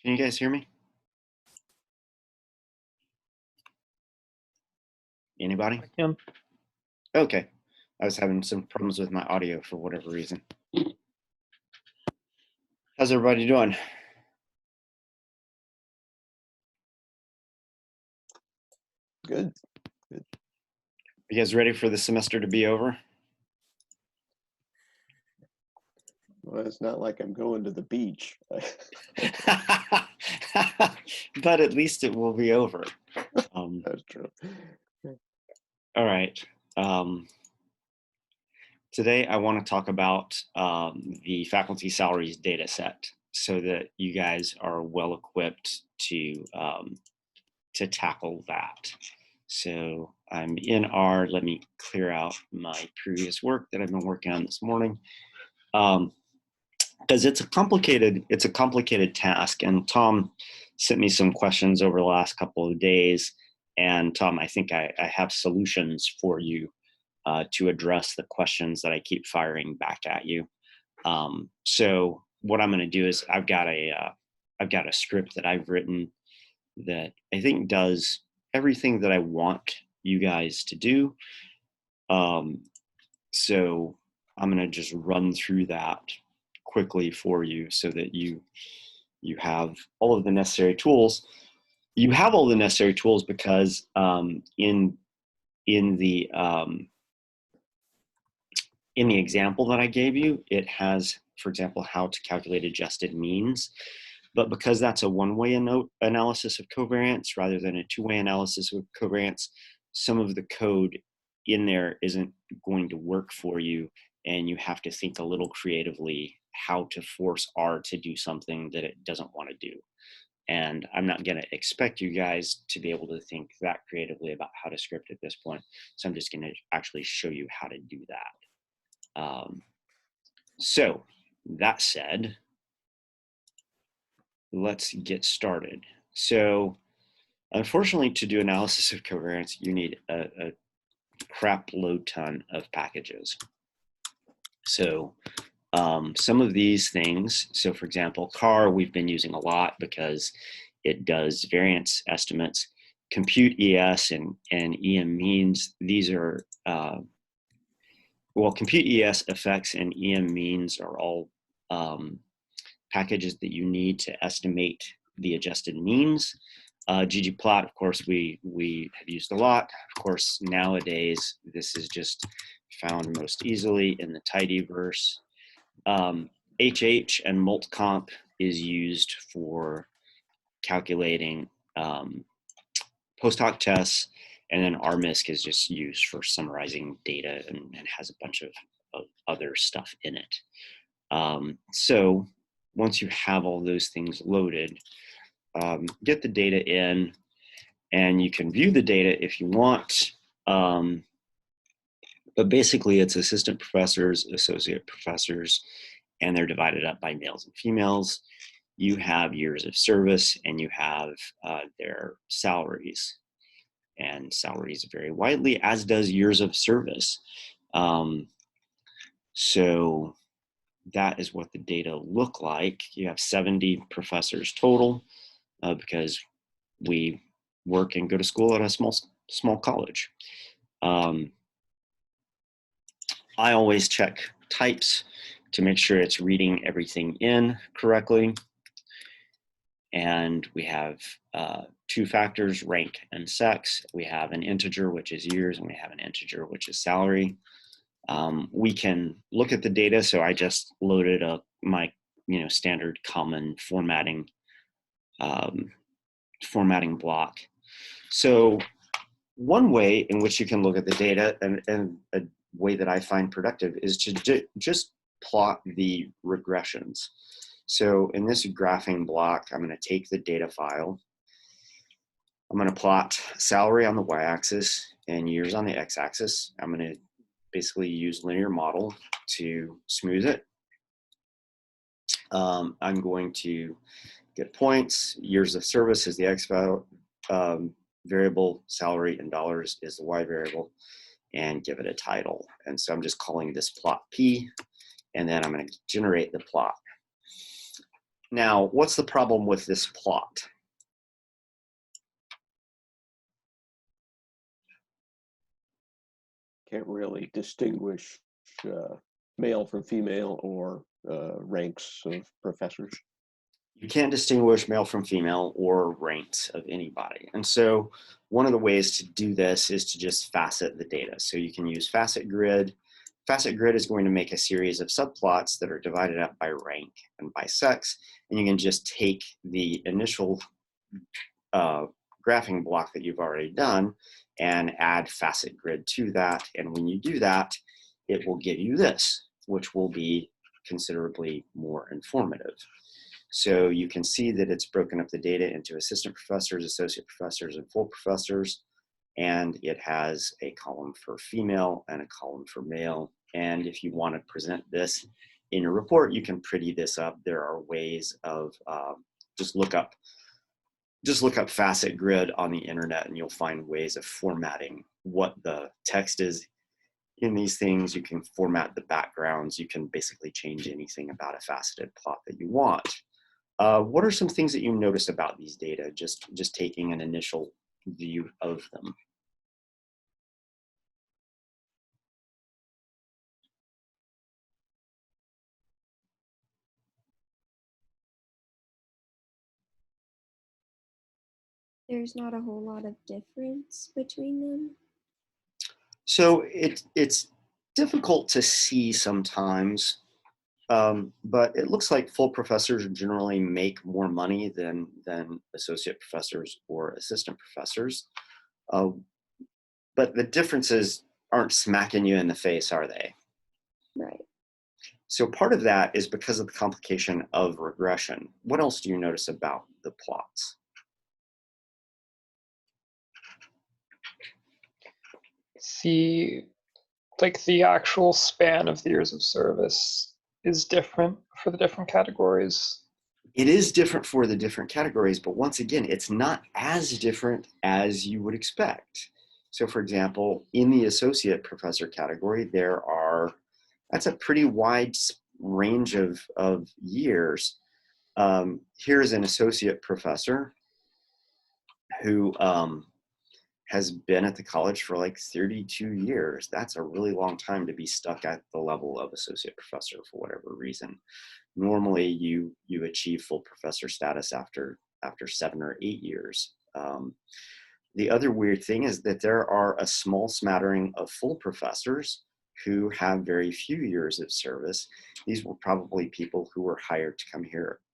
Can you guys hear me? Anybody? I can. Okay. I was having some problems with my audio for whatever reason. How's everybody doing? Good. Good. You guys ready for the semester to be over? Well, it's not like I'm going to the beach. But at least it will be over. That's true. All right. Today I want to talk about the faculty salaries data set so that you guys are well equipped to tackle that. So I'm in R. Let me clear out my previous work that I've been working on this morning. Because it's a complicated task, and Tom sent me some questions over the last couple of days, and Tom, I think I have solutions for you to address the questions that I keep firing back at you. So what I'm going to do is I've got a script that I've written that I think does everything that I want you guys to do. So I'm going to just run through that quickly for you so that you have all of the necessary tools. You have all the necessary tools because in the example that I gave you, it has, for example, how to calculate adjusted means. But because that's a one-way analysis of covariance rather than a two-way analysis of covariance, some of the code in there isn't going to work for you, and you have to think a little creatively how to force R to do something that it doesn't want to do. And I'm not going to expect you guys to be able to think that creatively about how to script at this point. So I'm just going to actually show you how to do that. So that said, let's get started. So unfortunately, to do analysis of covariance, you need a crap load ton of packages. So some of these things, so for example, CAR we've been using a lot because it does variance estimates. Compute ES and EM means, these are, well, Compute ES effects and EM means are all packages that you need to estimate the adjusted means. ggplot, of course, we have used a lot. Of course, nowadays, this is just found most easily in the tidyverse. HH and multcomp is used for calculating post hoc tests, and then RMISC is just used for summarizing data and has a bunch of other stuff in it. So once you have all those things loaded, get the data in, and you can view the data if you want. But basically, it's assistant professors, associate professors, and they're divided up by males and females. You have years of service, and you have their salaries. And salaries vary widely, as does years of service. So that is what the data look like. You have 70 professors total because we work and go to school at a small college. I always check types to make sure it's reading everything in correctly. And we have two factors, rank and sex. We have an integer, which is years, and we have an integer, which is salary. We can look at the data. So I just loaded up my standard common formatting block. So one way in which you can look at the data, and a way that I find productive, is to just plot the regressions. So in this graphing block, I'm going to take the data file. I'm going to plot salary on the y-axis and years on the x-axis. I'm going to basically use linear model to smooth it. I'm going to get points. Years of service is the x variable, salary in dollars is the y variable, and give it a title. And so I'm just calling this plot P, and then I'm going to generate the plot. Now, what's the problem with this plot? Can't really distinguish male from female or ranks of professors. You can't distinguish male from female or ranks of anybody. And so one of the ways to do this is to just facet the data. So you can use facet grid. Facet grid is going to make a series of subplots that are divided up by rank and by sex. And you can just take the initial graphing block that you've already done and add facet grid to that. And when you do that, it will give you this, which will be considerably more informative. So you can see that it's broken up the data into assistant professors, associate professors, and full professors. And it has a column for female and a column for male. And if you want to present this in your report, you can pretty this up. There are ways of just look up facet grid on the internet and you'll find ways of formatting what the text is in these things. You can format the backgrounds. You can basically change anything about a faceted plot that you want. What are some things that you notice about these data, just taking an initial view of them? There's not a whole lot of difference between them. So it's difficult to see sometimes, but it looks like full professors generally make more money than associate professors or assistant professors. But the differences aren't smacking you in the face, are they? Right. So part of that is because of the complication of regression. What else do you notice about the plots? See, like the actual span of the years of service is different for the different categories. It is different for the different categories, but once again, it's not as different as you would expect. So for example, in the associate professor category, that's a pretty wide range of years. Here's an associate professor who has been at the college for like 32 years. That's a really long time to be stuck at the level of associate professor for whatever reason. Normally you achieve full professor status after 7 or 8 years. The other weird thing is that there are a small smattering of full professors who have very few years of service. These were probably people who were hired to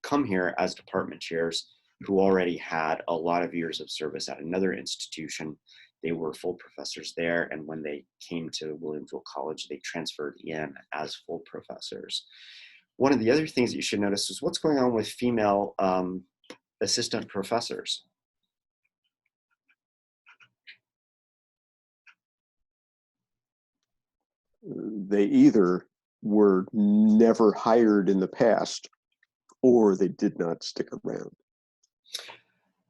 come here as department chairs who already had a lot of years of service at another institution. They were full professors there, and when they came to Williamsville College, they transferred in as full professors. One of the other things that you should notice is what's going on with female assistant professors. They either were never hired in the past or they did not stick around.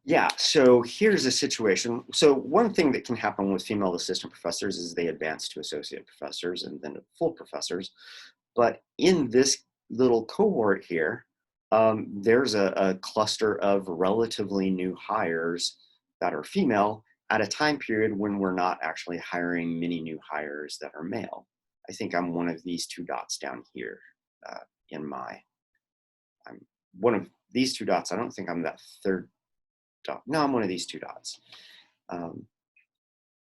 Yeah, so here's a situation. So one thing that can happen with female assistant professors is they advance to associate professors and then to full professors. But in this little cohort here, there's a cluster of relatively new hires that are female at a time period when we're not actually hiring many new hires that are male. I think I'm one of these two dots down here I'm one of these two dots. I don't think I'm that third dot. No, I'm one of these two dots.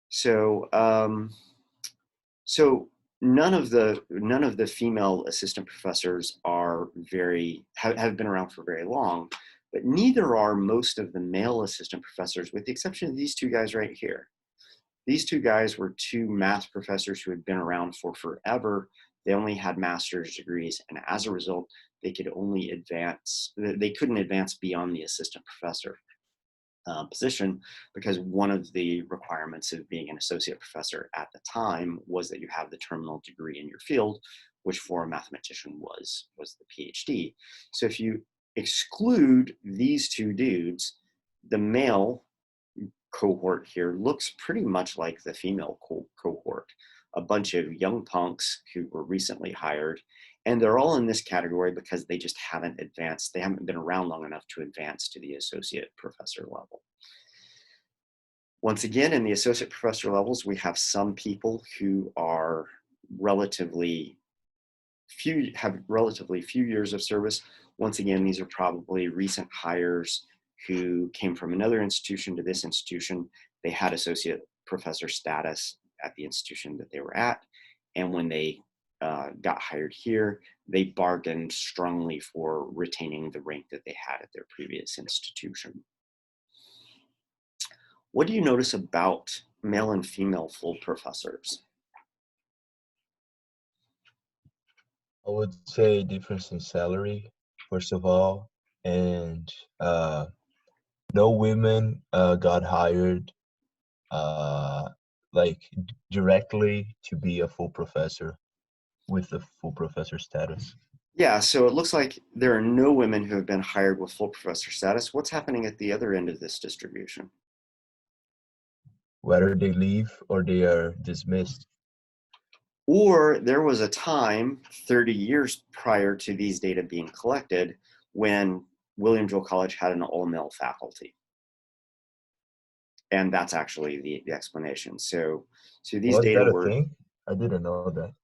So none of the female assistant professors have been around for very long, but neither are most of the male assistant professors, with the exception of these two guys right here. These two guys were two math professors who had been around for forever. They only had master's degrees, and as a result, they couldn't advance beyond the assistant professor position, because one of the requirements of being an associate professor at the time was that you have the terminal degree in your field, which for a mathematician was the PhD. So if you exclude these two dudes, the male cohort here looks pretty much like the female cohort. A bunch of young punks who were recently hired And they're all in this category because they just haven't advanced. They haven't been around long enough to advance to the associate professor level. Once again, in the associate professor levels, we have some people who are have relatively few years of service. Once again, these are probably recent hires who came from another institution to this institution. They had associate professor status at the institution that they were at. And when they got hired here, they bargained strongly for retaining the rank that they had at their previous institution. What do you notice about male and female full professors? I would say difference in salary, first of all, and no women got hired like directly to be a full professor with the full professor status. Yeah, so it looks like there are no women who have been hired with full professor status. What's happening at the other end of this distribution? Whether they leave or they are dismissed. Or there was a time 30 years prior to these data being collected when William Jewell College had an all-male faculty. And that's actually the explanation. So these Was data that a were... thing? I didn't know that.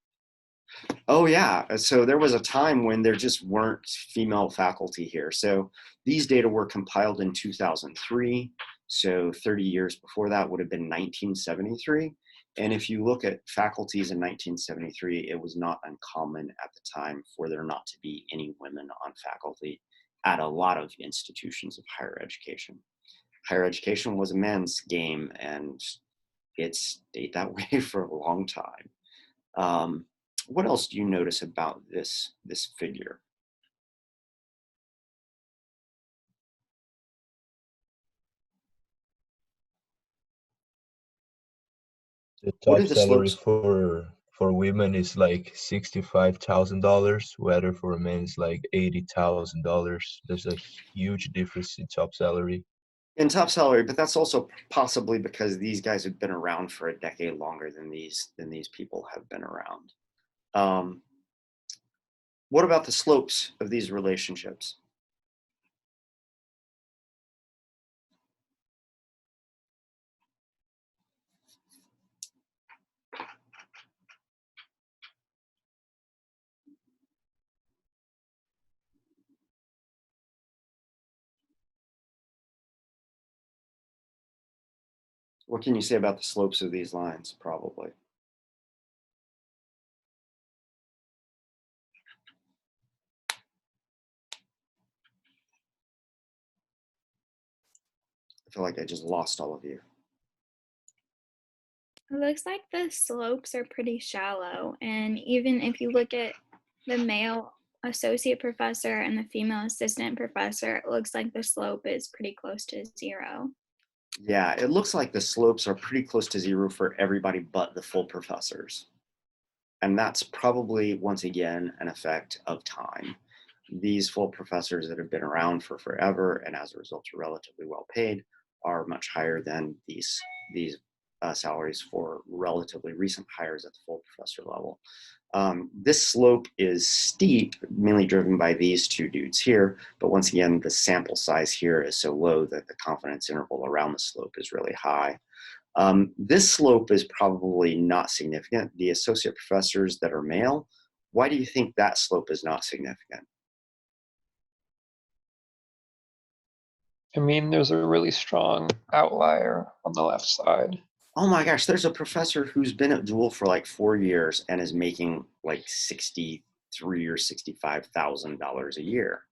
Oh yeah, so there was a time when there just weren't female faculty here. So these data were compiled in 2003. So 30 years before that would have been 1973. And if you look at faculties in 1973, it was not uncommon at the time for there not to be any women on faculty at a lot of institutions of higher education. Higher education was a men's game, and it stayed that way for a long time. What else do you notice about this figure? The What top are the salary slopes? for women is like $65,000, whether for men is like $80,000. There's a huge difference in top salary. In top salary, but that's also possibly because these guys have been around for a decade longer than these people have been around. What about the slopes of these relationships? What can you say about the slopes of these lines, probably? I feel like I just lost all of you. It looks like the slopes are pretty shallow. And even if you look at the male associate professor and the female assistant professor, it looks like the slope is pretty close to zero. Yeah, it looks like the slopes are pretty close to zero for everybody but the full professors. And that's probably, once again, an effect of time. These full professors that have been around for forever and as a result are relatively well paid are much higher than these salaries for relatively recent hires at the full professor level. This slope is steep, mainly driven by these two dudes here, but once again, the sample size here is so low that the confidence interval around the slope is really high. This slope is probably not significant. The associate professors that are male, why do you think that slope is not significant? I mean, there's a really strong outlier on the left side. Oh my gosh, there's a professor who's been at Jewell for like 4 years and is making like $63,000 or $65,000 a year.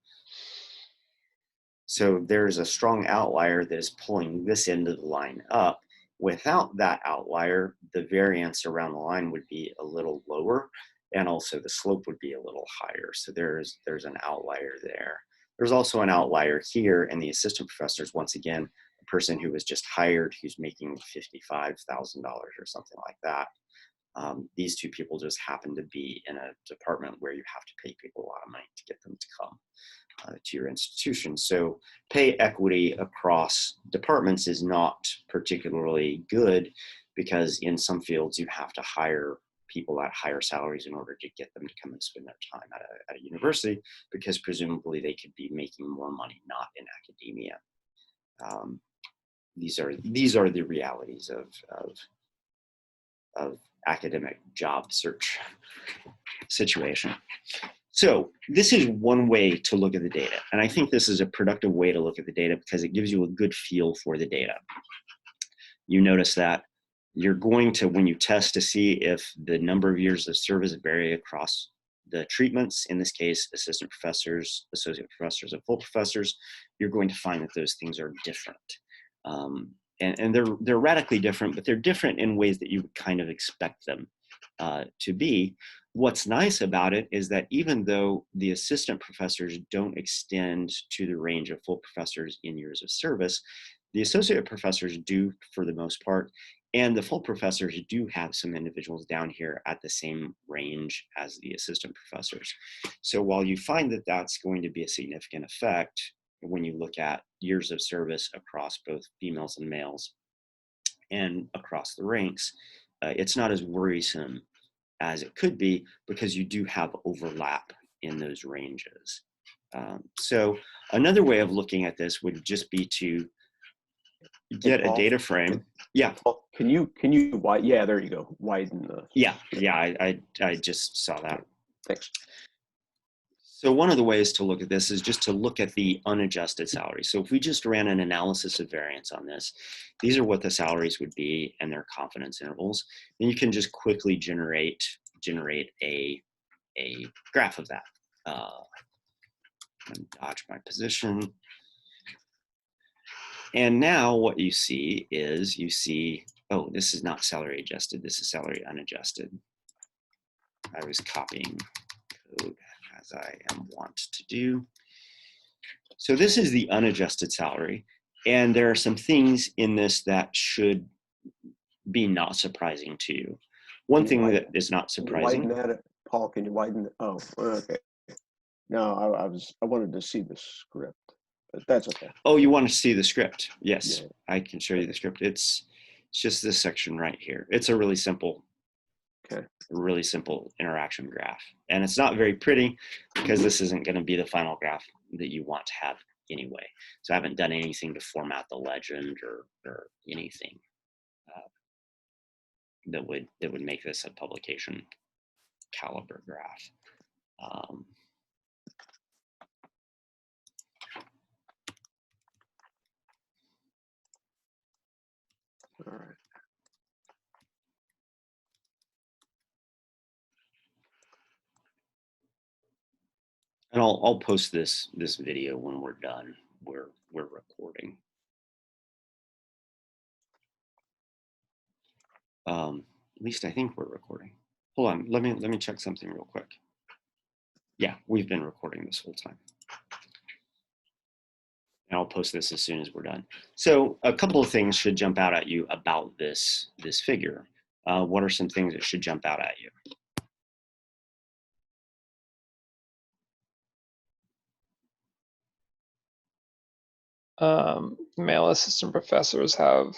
So there's a strong outlier that is pulling this end of the line up. Without that outlier, the variance around the line would be a little lower, and also the slope would be a little higher. So there's an outlier there. There's also an outlier here in the assistant professors. Once again, a person who was just hired who's making $55,000 or something like that. These two people just happen to be in a department where you have to pay people a lot of money to get them to come to your institution. So pay equity across departments is not particularly good because in some fields you have to hire people at higher salaries in order to get them to come and spend their time at a university, because presumably they could be making more money not in academia. These are the realities of academic job search situation. So this is one way to look at the data. And I think this is a productive way to look at the data because it gives you a good feel for the data. You notice that you're going to, when you test to see if the number of years of service vary across the treatments, in this case, assistant professors, associate professors, and full professors, you're going to find that those things are different. And they're radically different, but they're different in ways that you would kind of expect them to be. What's nice about it is that even though the assistant professors don't extend to the range of full professors in years of service, the associate professors do for the most part, and the full professors do have some individuals down here at the same range as the assistant professors. So while you find that that's going to be a significant effect when you look at years of service across both females and males and across the ranks, it's not as worrisome as it could be because you do have overlap in those ranges. So another way of looking at this would just be to get a data frame. Yeah. Can you widen? Yeah, there you go. Widen the. Yeah. I just saw that. Thanks. So one of the ways to look at this is just to look at the unadjusted salary. So if we just ran an analysis of variance on this, these are what the salaries would be and their confidence intervals. And you can just quickly generate a graph of that. Dodge my position. And now what you see is oh, this is not salary adjusted. This is salary unadjusted. I was copying code as I am wont to do. So this is the unadjusted salary. And there are some things in this that should be not surprising to you. One thing that is not surprising. Widen that, Paul, can you widen it? Oh, okay. No, I wanted to see the script, but that's okay. Oh, you want to see the script? Yes, Yeah. I can show you the script. It's just this section right here. It's a really simple interaction graph. And it's not very pretty because this isn't going to be the final graph that you want to have anyway. So I haven't done anything to format the legend or anything that would make this a publication caliber graph. All right. And I'll post this video when we're done. We're recording. At least I think we're recording. Hold on, let me check something real quick. Yeah, we've been recording this whole time. And I'll post this as soon as we're done. So a couple of things should jump out at you about this figure. What are some things that should jump out at you? Male assistant professors have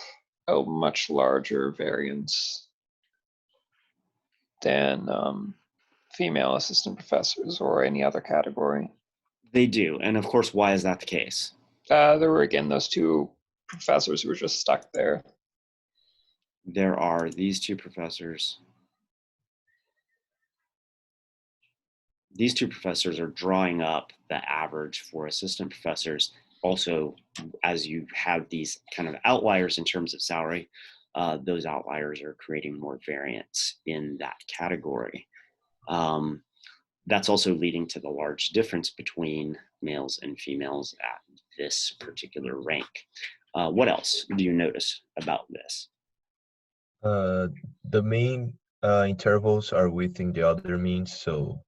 a much larger variance than female assistant professors or any other category. They do, and of course, why is that the case? There were, again, those two professors who were just stuck there. There are these two professors. These two professors are drawing up the average for assistant professors. Also, as you have these kind of outliers in terms of salary, those outliers are creating more variance in that category. That's also leading to the large difference between males and females at this particular rank. What else do you notice about this? The mean intervals are within the other means, so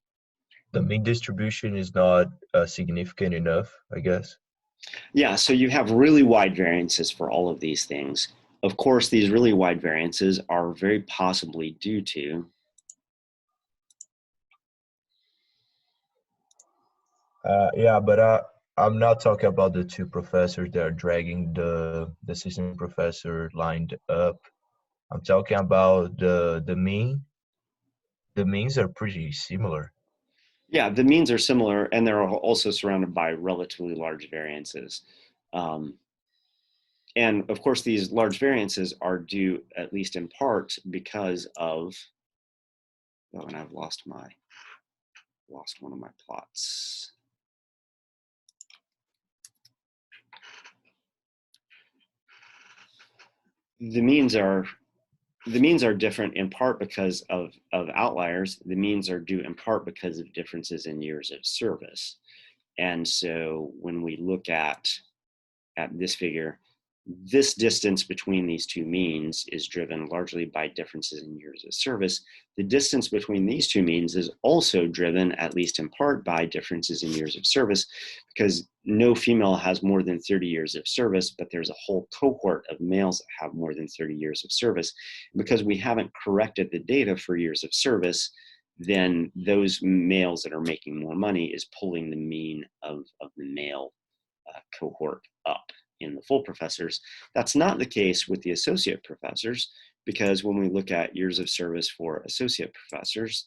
the mean distribution is not significant enough, I guess. Yeah, so you have really wide variances for all of these things. Of course, these really wide variances are very possibly due to yeah, but I'm not talking about the two professors that are dragging the assistant professor lined up. I'm talking about the mean the means are pretty similar. Yeah, the means are similar, and they're also surrounded by relatively large variances. Um, and of course, these large variances are due, at least in part, because of, oh, and I've lost one of my plots. The means are different in part because of outliers. The means are due in part because of differences in years of service. And so when we look at this figure, this distance between these two means is driven largely by differences in years of service. The distance between these two means is also driven, at least in part, by differences in years of service, because no female has more than 30 years of service, but there's a whole cohort of males that have more than 30 years of service. Because we haven't corrected the data for years of service, then those males that are making more money is pulling the mean of the male cohort up in the full professors. That's not the case with the associate professors, because when we look at years of service for associate professors,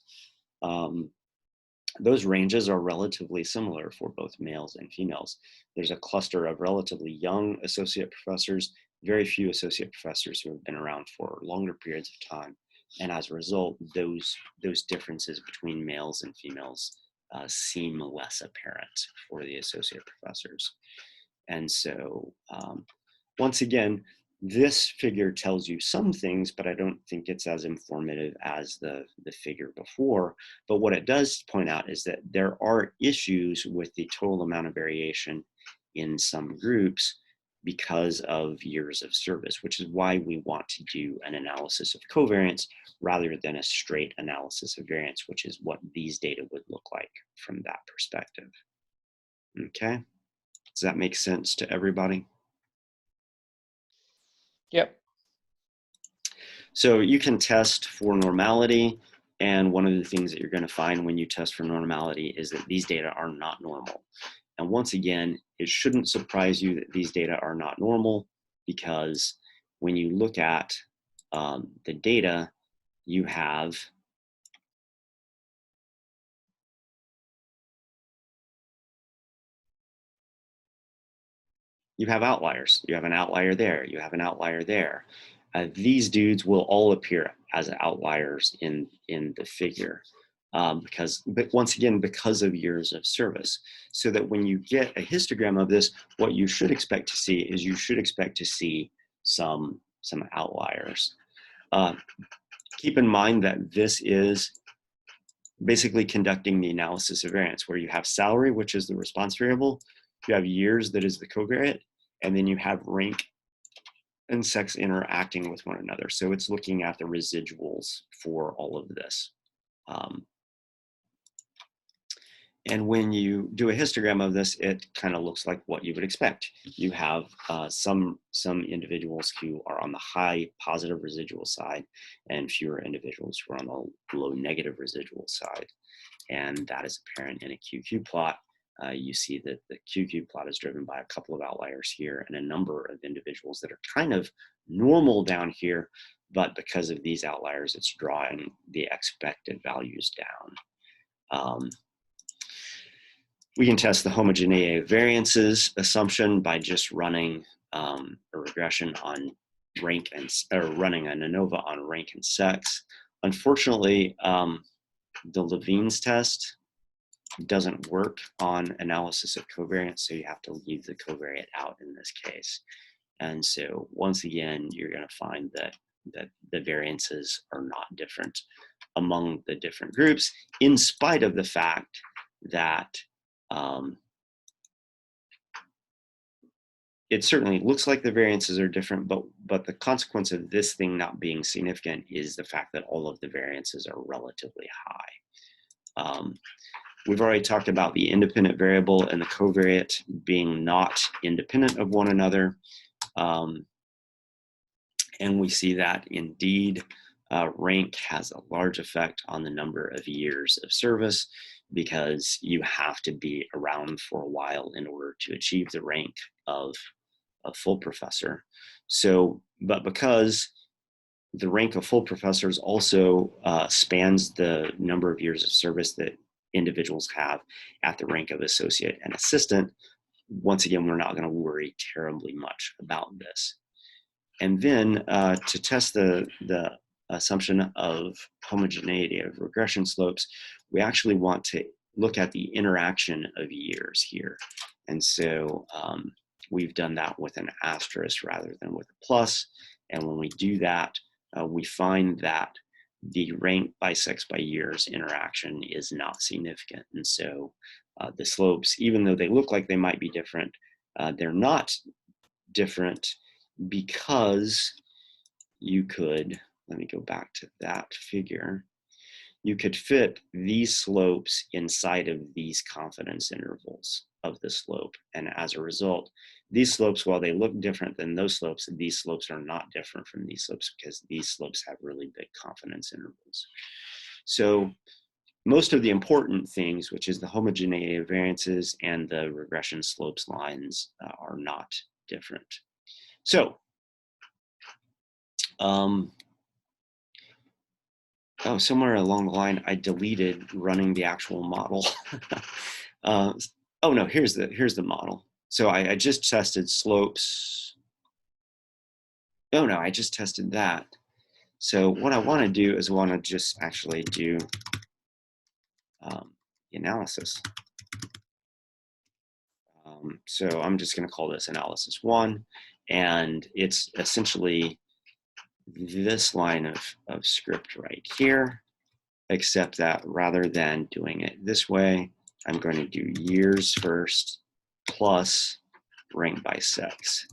those ranges are relatively similar for both males and females. There's a cluster of relatively young associate professors, very few associate professors who have been around for longer periods of time. And as a result, those differences between males and females seem less apparent for the associate professors. And so once again, this figure tells you some things, but I don't think it's as informative as the figure before. But what it does point out is that there are issues with the total amount of variation in some groups because of years of service, which is why we want to do an analysis of covariance rather than a straight analysis of variance, which is what these data would look like from that perspective. Okay. Does that make sense to everybody? Yep. So you can test for normality, and one of the things that you're going to find when you test for normality is that these data are not normal. And once again, it shouldn't surprise you that these data are not normal, because when you look at the data, you have outliers. You have an outlier there. You have an outlier there. These dudes will all appear as outliers in the figure but once again, because of years of service. So that when you get a histogram of this, what you should expect to see is you should expect to see some outliers. Keep in mind that this is basically conducting the analysis of variance, where you have salary, which is the response variable, you have years, that is the covariate, and then you have rank and sex interacting with one another. So it's looking at the residuals for all of this. And when you do a histogram of this, it kind of looks like what you would expect. You have some individuals who are on the high positive residual side and fewer individuals who are on the low negative residual side. And that is apparent in a QQ plot. You see that the QQ plot is driven by a couple of outliers here and a number of individuals that are kind of normal down here, but because of these outliers, it's drawing the expected values down. We can test the homogeneity of variances assumption by just running a regression on rank or running an ANOVA on rank and sex. Unfortunately, the Levine's test doesn't work on analysis of covariance, so you have to leave the covariate out in this case. And so once again, you're going to find that the variances are not different among the different groups, in spite of the fact that it certainly looks like the variances are different, but the consequence of this thing not being significant is the fact that all of the variances are relatively high. We've already talked about the independent variable and the covariate being not independent of one another. And we see that indeed rank has a large effect on the number of years of service, because you have to be around for a while in order to achieve the rank of a full professor. So, but because the rank of full professors also spans the number of years of service that individuals have at the rank of associate and assistant. Once again, we're not going to worry terribly much about this. And then to test the assumption of homogeneity of regression slopes, we actually want to look at the interaction of years here. And so we've done that with an asterisk rather than with a plus. And when we do that, we find that the rank by sex by years interaction is not significant. And so the slopes, even though they look like they might be different, they're not different because you could, let me go back to that figure, you could fit these slopes inside of these confidence intervals of the slope. And as a result, these slopes, while they look different than those slopes, these slopes are not different from these slopes because these slopes have really big confidence intervals. So most of the important things, which is the homogeneity of variances and the regression slopes lines, are not different. So, oh, somewhere along the line, I deleted running the actual model. Oh no, here's the model. So I just tested slopes. Oh no, I just tested that. So what I want to do is I want to just actually do the analysis. So I'm just going to call this analysis 1, and it's essentially this line of script right here, except that rather than doing it this way, I'm going to do years first plus rank by sex.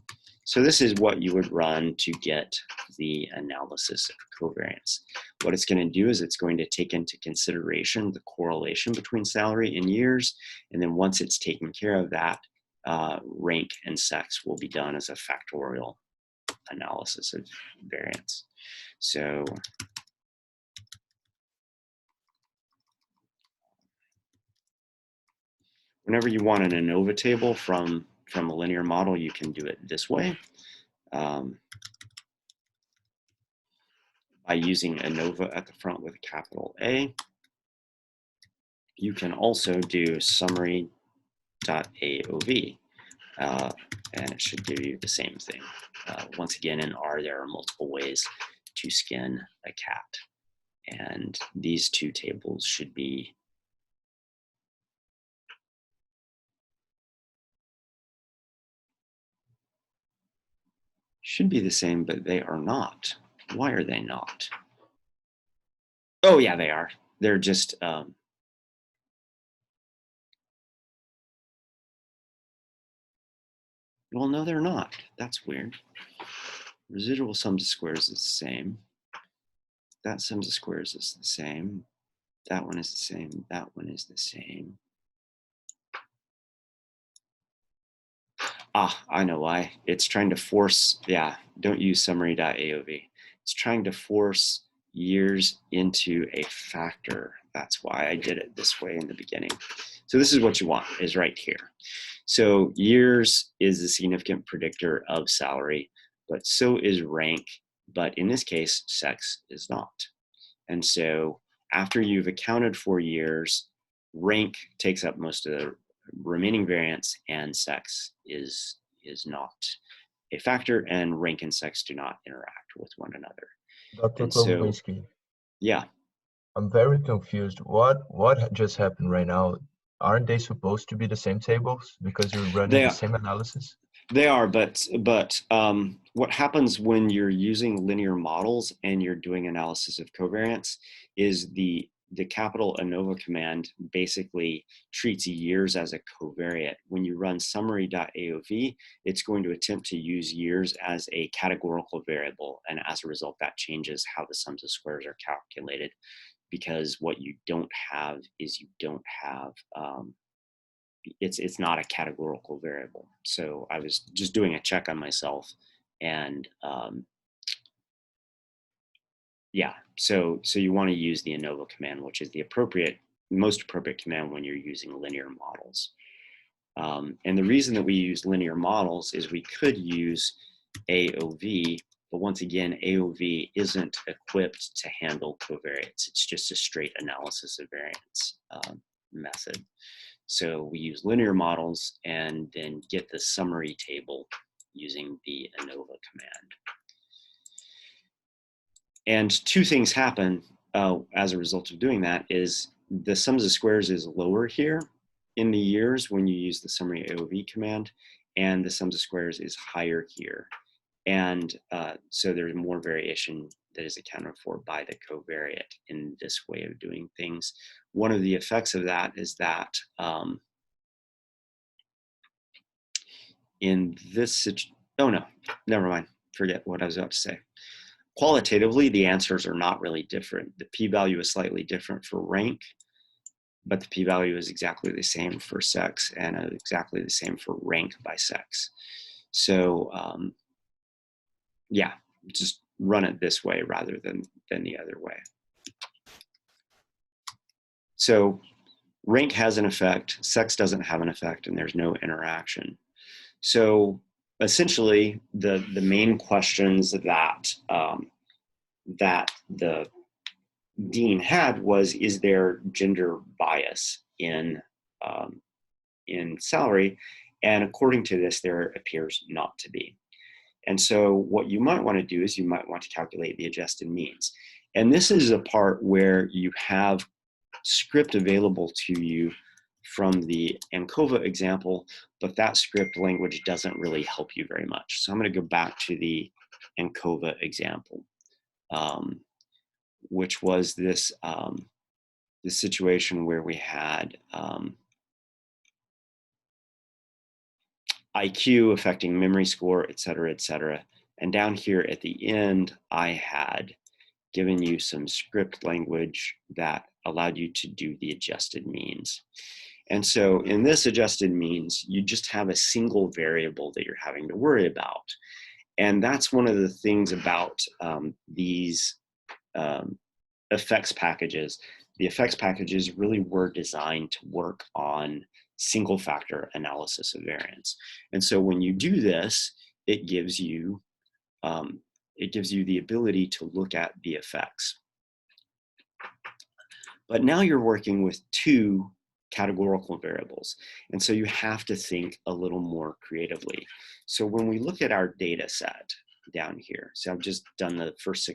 So this is what you would run to get the analysis of covariance. What it's going to do is it's going to take into consideration the correlation between salary and years, and then once it's taken care of that, rank and sex will be done as a factorial analysis of variance. So whenever you want an ANOVA table from a linear model, you can do it this way. By using ANOVA at the front with a capital A. You can also do summary.aov, and it should give you the same thing. Once again, in R, there are multiple ways to skin a cat, and these two tables should be the same, but they are not. Why are they not? Oh yeah, they are. They're just well, no, they're not. That's weird. Residual sums of squares is the same. That sums of squares is the same. That one is the same. That one is the same. Ah, I know why. It's trying to force, yeah, don't use summary.aov. It's trying to force years into a factor. That's why I did it this way in the beginning. So this is what you want, is right here. So years is a significant predictor of salary, but so is rank. But in this case, sex is not. And so after you've accounted for years, rank takes up most of the remaining variance, and sex is not a factor, and rank and sex do not interact with one another. Dr. And so, Klobowiski, yeah. I'm very confused. What just happened right now? Aren't they supposed to be the same tables because you're running the same analysis? They are, but what happens when you're using linear models and you're doing analysis of covariance is the capital ANOVA command basically treats years as a covariate. When you run summary.aov, it's going to attempt to use years as a categorical variable, and as a result, that changes how the sums of squares are calculated, because what you don't have is you don't have it's not a categorical variable. So I was just doing a check on myself, and yeah, so you want to use the ANOVA command, which is the most appropriate command when you're using linear models. And the reason that we use linear models is we could use AOV But once again, AOV isn't equipped to handle covariates. It's just a straight analysis of variance method. So we use linear models and then get the summary table using the ANOVA command. And two things happen as a result of doing that is the sums of squares is lower here in the years when you use the summary AOV command, and the sums of squares is higher here. And so there's more variation that is accounted for by the covariate in this way of doing things. One of the effects of that is that in this, oh no, never mind, forget what I was about to say. Qualitatively, the answers are not really different. The p-value is slightly different for rank, but the p-value is exactly the same for sex and exactly the same for rank by sex. So yeah, just run it this way rather than the other way. So rank has an effect, sex doesn't have an effect, and there's no interaction. So essentially, the main questions that that the dean had was, is there gender bias in salary? And according to this, there appears not to be. And so what you might want to do is you might want to calculate the adjusted means. And this is a part where you have script available to you from the ANCOVA example, but that script language doesn't really help you very much. So I'm going to go back to the ANCOVA example, which was this, this situation where we had IQ affecting memory score, et cetera, et cetera. And down here at the end, I had given you some script language that allowed you to do the adjusted means. And so in this adjusted means, you just have a single variable that you're having to worry about. And that's one of the things about these effects packages. The effects packages really were designed to work on single factor analysis of variance. And so when you do this, it gives you the ability to look at the effects. But now you're working with two categorical variables. And so you have to think a little more creatively. So when we look at our data set down here, so I've just done the first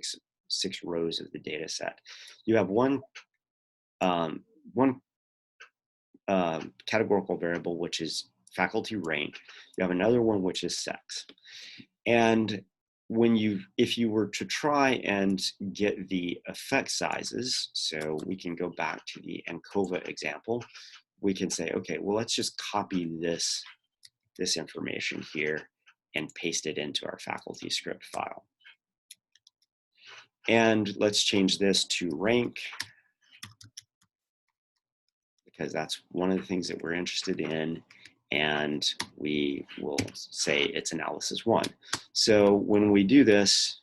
six rows of the data set. You have one categorical variable, which is faculty rank. You have another one, which is sex. And if you were to try and get the effect sizes, so we can go back to the ANCOVA example, we can say, okay, well, let's just copy this information here and paste it into our faculty script file. And let's change this to rank, because that's one of the things that we're interested in. And we will say it's analysis 1. So when we do this,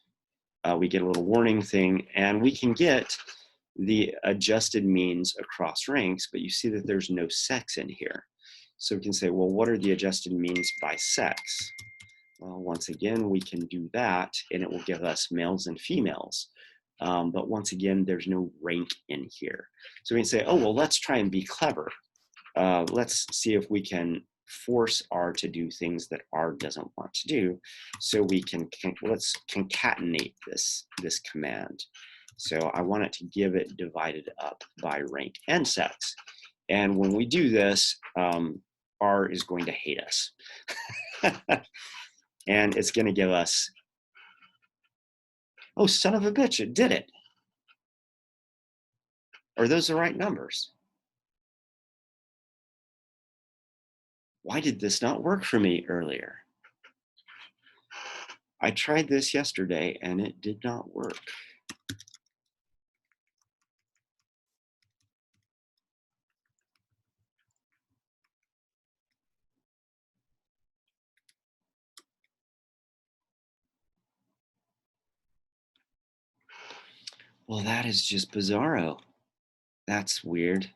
we get a little warning thing, and we can get the adjusted means across ranks, but you see that there's no sex in here. So we can say, well, what are the adjusted means by sex? Well, once again, we can do that, and it will give us males and females. But once again, there's no rank in here. So we can say, oh, well, let's try and be clever. Let's see if we can force R to do things that R doesn't want to do. So we can let's concatenate this command. So I want it to give it divided up by rank and sex. And when we do this, R is going to hate us. And it's going to give us, oh, son of a bitch, it did it. Are those the right numbers? Why did this not work for me earlier? I tried this yesterday and it did not work. Well, that is just bizarro. That's weird.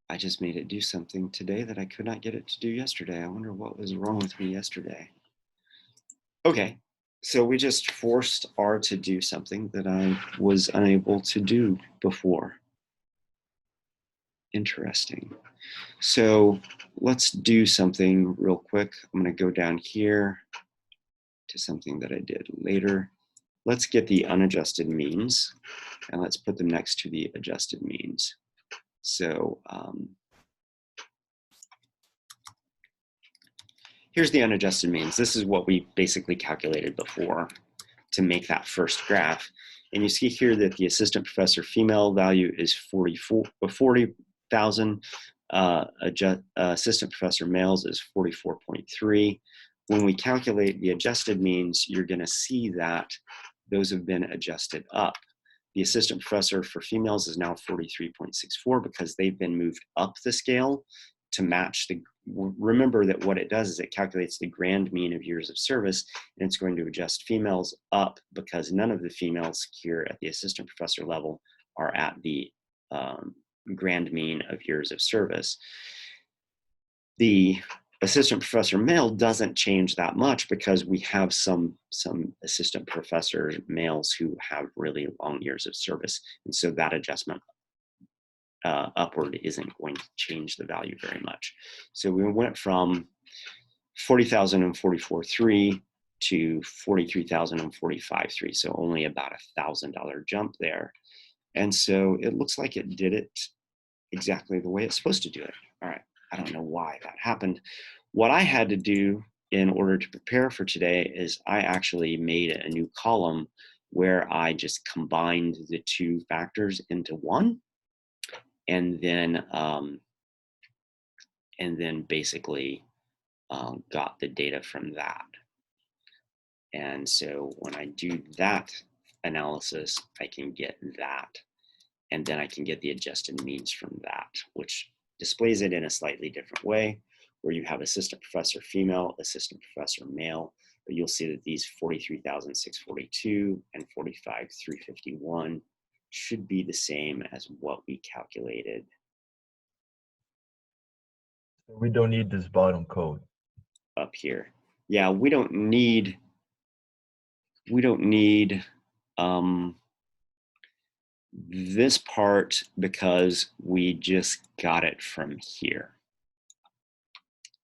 I just made it do something today that I could not get it to do yesterday. I wonder what was wrong with me yesterday. Okay, so we just forced R to do something that I was unable to do before. Interesting. So let's do something real quick. I'm going to go down here to something that I did later. Let's get the unadjusted means and let's put them next to the adjusted means. So here's the unadjusted means. This is what we basically calculated before to make that first graph. And you see here that the assistant professor female value is 40,000. Assistant professor males is 44.3. When we calculate the adjusted means, you're going to see that those have been adjusted up. The assistant professor for females is now 43.64 because they've been moved up the scale to match the, remember that what it does is it calculates the grand mean of years of service, and it's going to adjust females up because none of the females here at the assistant professor level are at the grand mean of years of service. The assistant professor male doesn't change that much because we have some assistant professor males who have really long years of service, and so that adjustment upward isn't going to change the value very much. So we went from 40,044.3 to 43,045.3, so only about $1,000 jump there. And so it looks like it did it exactly the way it's supposed to do it. All right, I don't know why that happened. What I had to do in order to prepare for today is I actually made a new column where I just combined the two factors into one, and then basically got the data from that. And so when I do that analysis, I can get that, and then I can get the adjusted means from that, which displays it in a slightly different way, where you have assistant professor female, assistant professor male, but you'll see that these 43,642 and 45,351 should be the same as what we calculated. We don't need this bottom code Up here. Yeah, we don't need this part because we just got it from here.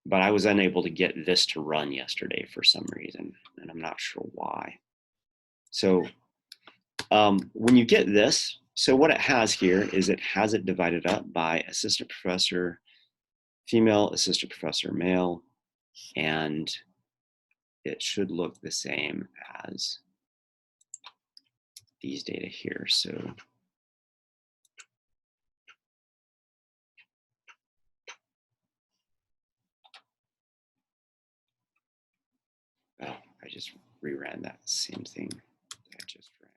But I was unable to get this to run yesterday for some reason, and I'm not sure why. So when you get this, so what it has here is it has it divided up by assistant professor female, assistant professor male, and it should look the same as these data here. So oh, I just reran that same thing that I just ran.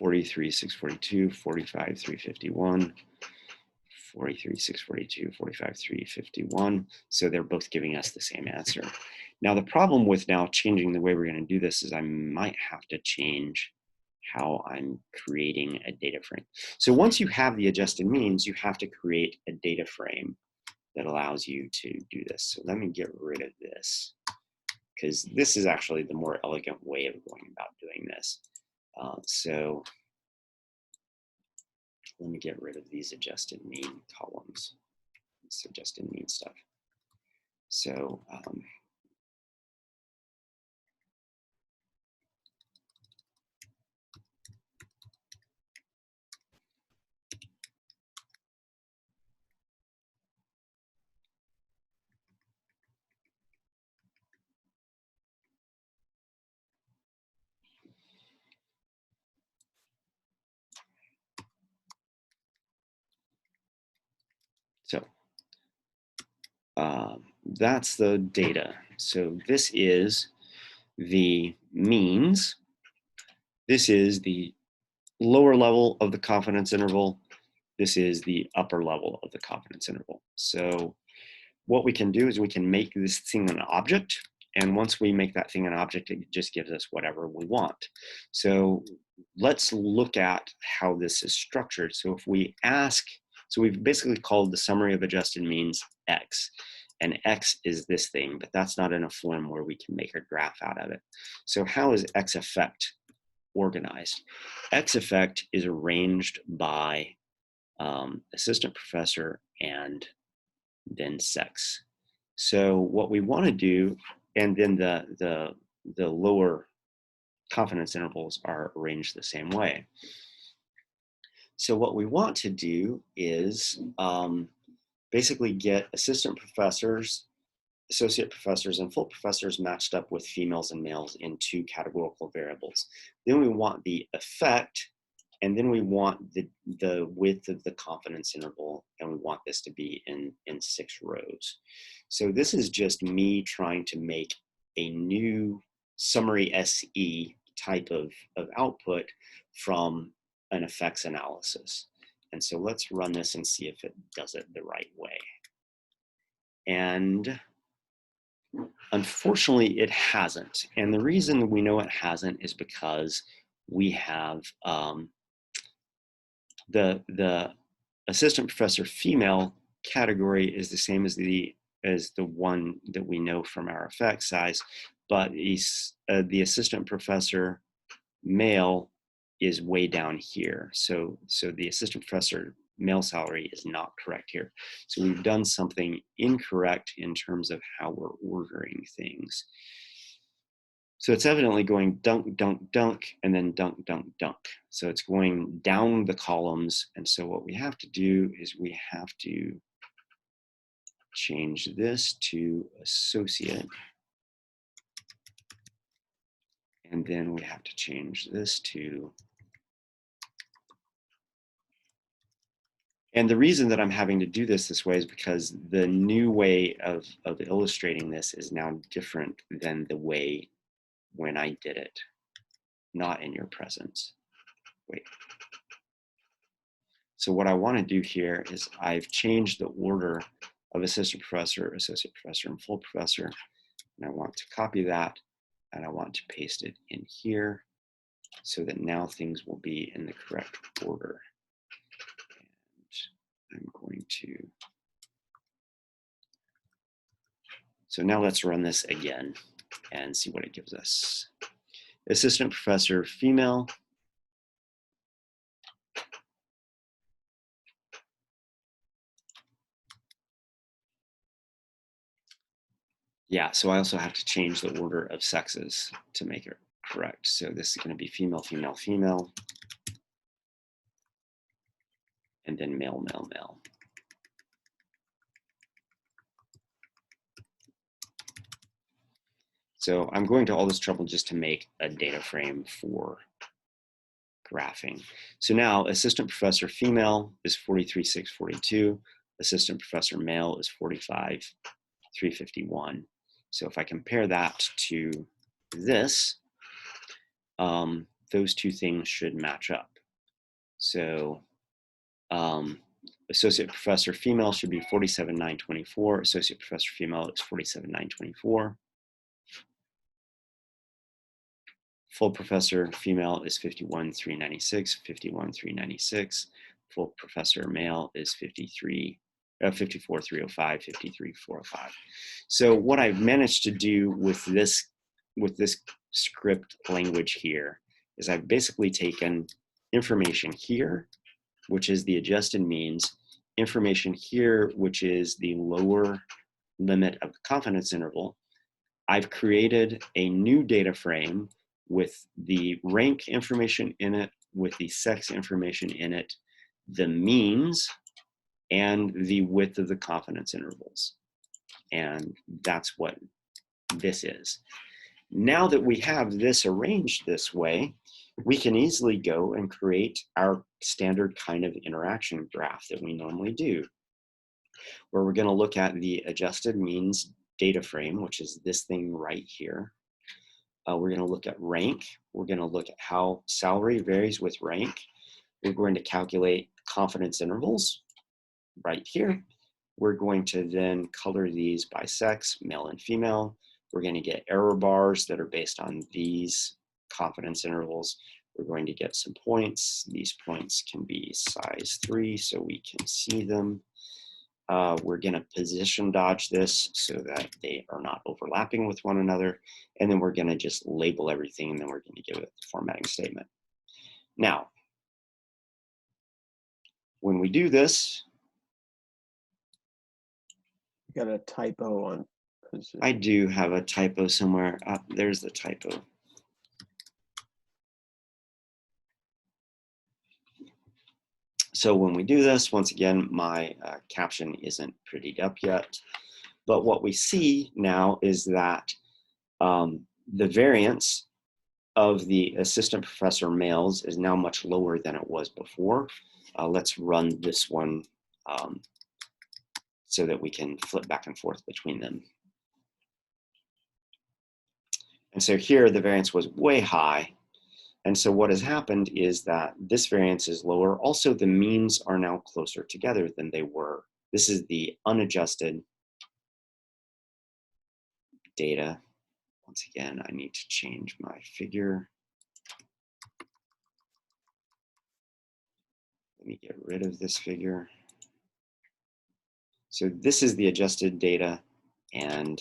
$43,642, $45,351, $43,642, $45,351. So they're both giving us the same answer. Now the problem with now changing the way we're going to do this is I might have to change how I'm creating a data frame. So once you have the adjusted means, you have to create a data frame that allows you to do this. So let me get rid of this, because this is actually the more elegant way of going about doing this. So let me get rid of these adjusted mean columns, this adjusted mean stuff. So that's the data. So this is the means. This is the lower level of the confidence interval. this is the upper level of the confidence interval. So what we can do is we can make this thing an object. And once we make that thing an object, it just gives us whatever we want. So let's look at how this is structured. So if we ask, so we've basically called the summary of adjusted means X. And X is this thing, but that's not in a form where we can make a graph out of it. So how is X effect organized? X effect is arranged by assistant professor and then sex. So what we want to do, and then the lower confidence intervals are arranged the same way. So what we want to do is basically get assistant professors, associate professors, and full professors matched up with females and males in 2 categorical variables. Then we want the effect, and then we want the width of the confidence interval, and we want this to be in 6 rows. So this is just me trying to make a new summary SE type of output from an effects analysis. And so let's run this and see if it does it the right way. And unfortunately, it hasn't. And the reason we know it hasn't is because we have the assistant professor female category is the same as the one that we know from our effect size, but the assistant professor male is way down here. So the assistant professor male salary is not correct here. So we've done something incorrect in terms of how we're ordering things. So it's evidently going dunk, dunk, dunk, and then dunk, dunk, dunk. So it's going down the columns. And so what we have to do is we have to change this to associate. And then we have to change this to, and the reason that I'm having to do this way is because the new way of illustrating this is now different than the way when I did it, not in your presence. Wait. So what I want to do here is I've changed the order of assistant professor, associate professor, and full professor. And I want to copy that, and I want to paste it in here so that now things will be in the correct order. And I'm going to, so now let's run this again and see what it gives us. Assistant professor female. Yeah, so I also have to change the order of sexes to make it correct. So this is going to be female, female, female, and then male, male, male. So I'm going to all this trouble just to make a data frame for graphing. So now assistant professor female is 43,642. Assistant professor male is 45,351. So if I compare that to this, those 2 things should match up. So associate professor female should be 47,924. Associate professor female is 47,924. Full professor female is 51,396, 51,396. Full professor male is 54,305, 53,405. So what I've managed to do with this script language here is I've basically taken information here, which is the adjusted means, information here, which is the lower limit of the confidence interval. I've created a new data frame with the rank information in it, with the sex information in it, the means, and the width of the confidence intervals. And that's what this is. Now that we have this arranged this way, we can easily go and create our standard kind of interaction graph that we normally do, where we're going to look at the adjusted means data frame, which is this thing right here. We're going to look at rank. We're going to look at how salary varies with rank. We're going to calculate confidence intervals right here. We're going to then color these by sex, male and female. We're going to get error bars that are based on these confidence intervals. We're going to get some points. These points can be size 3 so we can see them. We're going to position dodge this so that they are not overlapping with one another. And then we're going to just label everything, and then we're going to give it the formatting statement. Now, when we do this, Got a typo on position. I do have a typo somewhere. There's the typo. So when we do this, once again, my caption isn't prettied up yet. But what we see now is that the variance of the assistant professor males is now much lower than it was before. Let's run this one so that we can flip back and forth between them. And so here the variance was way high. And so what has happened is that this variance is lower. Also, the means are now closer together than they were. This is the unadjusted data. Once again, I need to change my figure. Let me get rid of this figure. So this is the adjusted data, and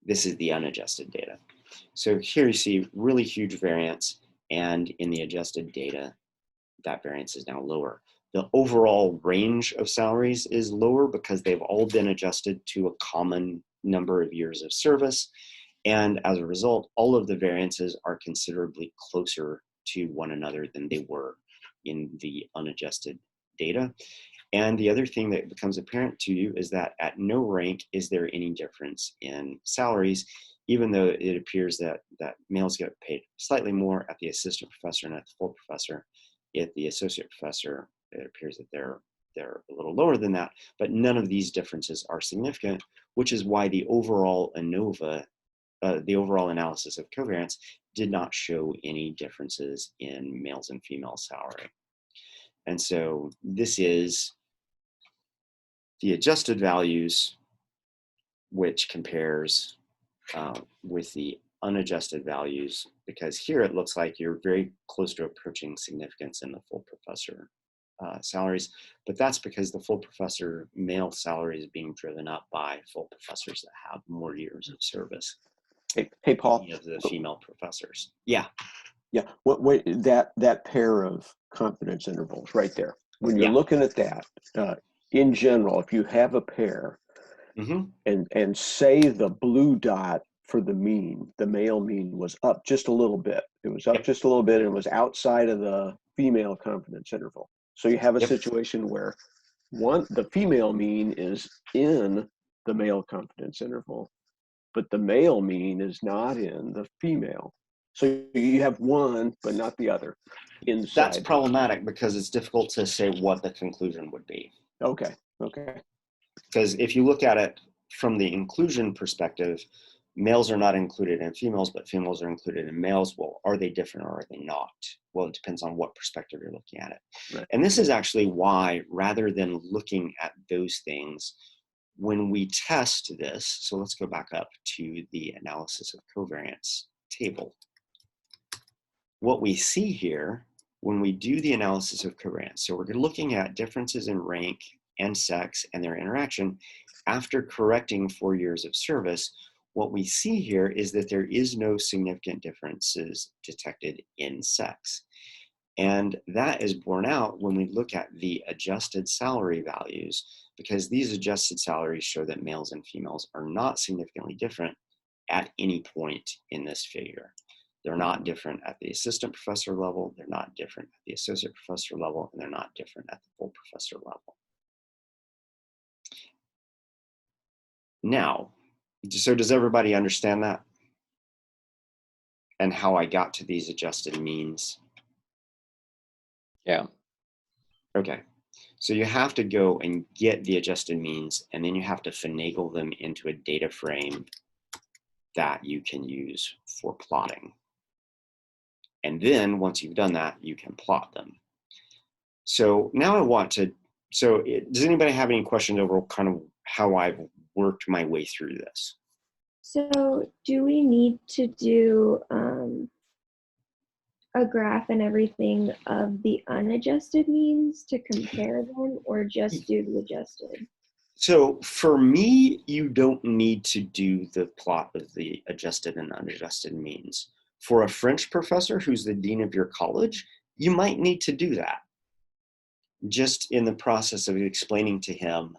this is the unadjusted data. So here you see really huge variance, and in the adjusted data, that variance is now lower. The overall range of salaries is lower because they've all been adjusted to a common number of years of service. And as a result, all of the variances are considerably closer to one another than they were in the unadjusted data. And the other thing that becomes apparent to you is that at no rank is there any difference in salaries, even though it appears that males get paid slightly more at the assistant professor and at the full professor. At the associate professor, it appears that they're a little lower than that, but none of these differences are significant, which is why the overall ANOVA, the overall analysis of covariance, did not show any differences in males and female salary. And so this is the adjusted values, which compares with the unadjusted values, because here it looks like you're very close to approaching significance in the full professor salaries, but that's because the full professor male salary is being driven up by full professors that have more years of service. Hey, Paul. Of the female professors. Yeah. Yeah. What that pair of confidence intervals right there. When you're looking at that, in general, if you have a pair, and say the blue dot for the mean, the male mean was up just a little bit. It was up just a little bit, and it was outside of the female confidence interval. So you have a situation where the female mean is in the male confidence interval, but the male mean is not in the female. So you have one, but not the other inside. That's problematic because it's difficult to say what the conclusion would be. Okay. Because if you look at it from the inclusion perspective, males are not included in females, but females are included in males. Well, are they different or are they not? Well, it depends on what perspective you're looking at it. Right. And this is actually why, rather than looking at those things, when we test this, so let's go back up to the analysis of covariance table. What we see here when we do the analysis of covariance, so we're looking at differences in rank and sex and their interaction after correcting 4 years of service. What we see here is that there is no significant differences detected in sex. And that is borne out when we look at the adjusted salary values, because these adjusted salaries show that males and females are not significantly different at any point in this figure. They're not different at the assistant professor level, they're not different at the associate professor level, and they're not different at the full professor level. Now, so does everybody understand that? And how I got to these adjusted means? Yeah. Okay. So you have to go and get the adjusted means, and then you have to finagle them into a data frame that you can use for plotting. And then once you've done that, you can plot them. So now I want to, does anybody have any questions over kind of how I've worked my way through this? So do we need to do a graph and everything of the unadjusted means to compare them, or just do the adjusted? So for me, you don't need to do the plot of the adjusted and unadjusted means. For a French professor who's the dean of your college, you might need to do that, just in the process of explaining to him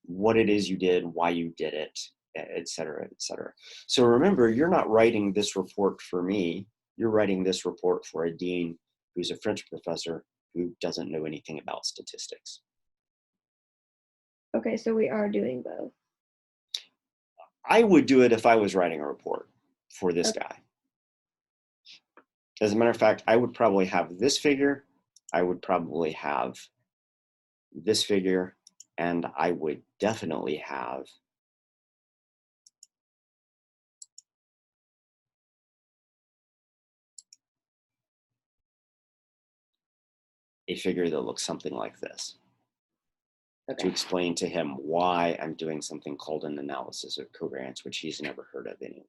what it is you did, why you did it, et cetera, et cetera. So remember, you're not writing this report for me. You're writing this report for a dean who's a French professor who doesn't know anything about statistics. Okay, so we are doing both. I would do it if I was writing a report for this guy. As a matter of fact, I would probably have this figure, I would probably have this figure, and I would definitely have a figure that looks something like this, to explain to him why I'm doing something called an analysis of covariance, which he's never heard of anyway.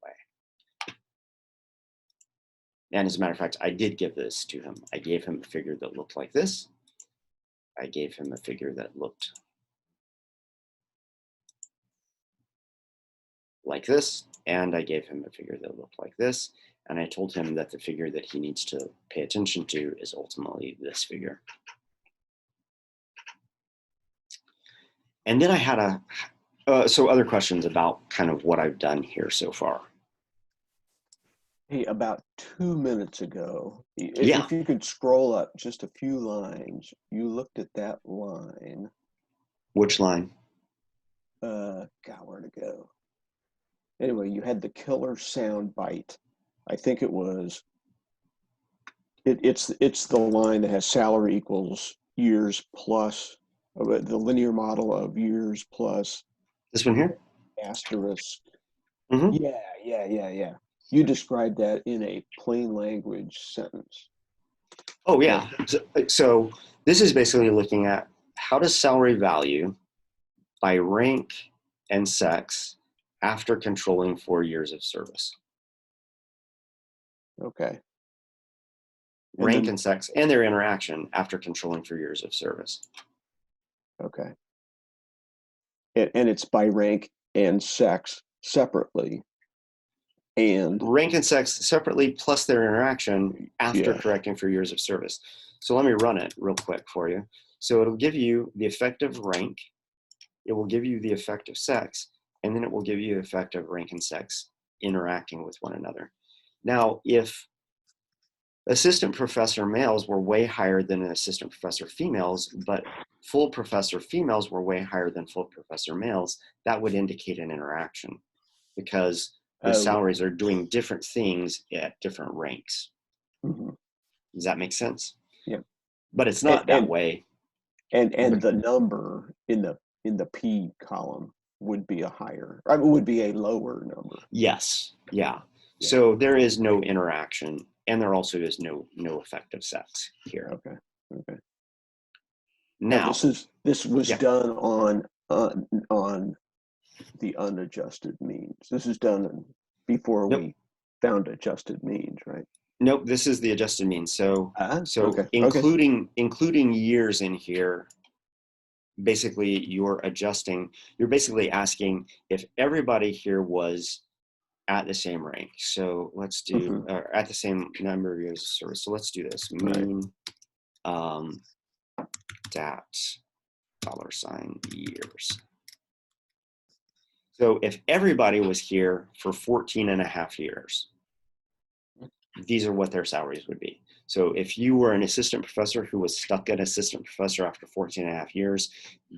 And as a matter of fact, I did give this to him. I gave him a figure that looked like this. I gave him a figure that looked like this, and I gave him a figure that looked like this. And I told him that the figure that he needs to pay attention to is ultimately this figure. And then I had so other questions about kind of what I've done here so far. Hey, about 2 minutes ago, Yeah. if you could scroll up just a few lines, you looked at that line. Which line? God, where to go? Anyway, you had the killer sound bite. I think it was, it's the line that has salary equals years plus, the linear model of years plus. This one here? Asterisk. Mm-hmm. Yeah. You described that in a plain language sentence. Oh, yeah. So this is basically looking at how does salary value by rank and sex after controlling 4 years of service. Okay. Rank and sex and their interaction after controlling 4 years of service. Okay. And it's by rank and sex separately. And rank and sex separately plus their interaction after correcting for years of service. So let me run it real quick for you. So it'll give you the effective rank, it will give you the effective sex, and then it will give you the effective rank and sex interacting with one another. Now, if assistant professor males were way higher than assistant professor females, but full professor females were way higher than full professor males, that would indicate an interaction because the salaries are doing different things at different ranks. Mm-hmm. Does that make sense? Yeah. But it's not that way. And the number in the P column would be a higher, I mean, would be a lower number. Yes. Yeah. So there is no interaction, and there also is no effective sex here. Okay. Okay. Now this was done on the unadjusted means. This is done before we found adjusted means, right? Nope, this is the adjusted means. So okay. including years in here, basically you're basically asking if everybody here was at the same rank. So let's do at the same number of years of service. So let's do this. Mean dat $years. So if everybody was here for 14 and a half years, these are what their salaries would be. So if you were an assistant professor who was stuck at assistant professor after 14 and a half years,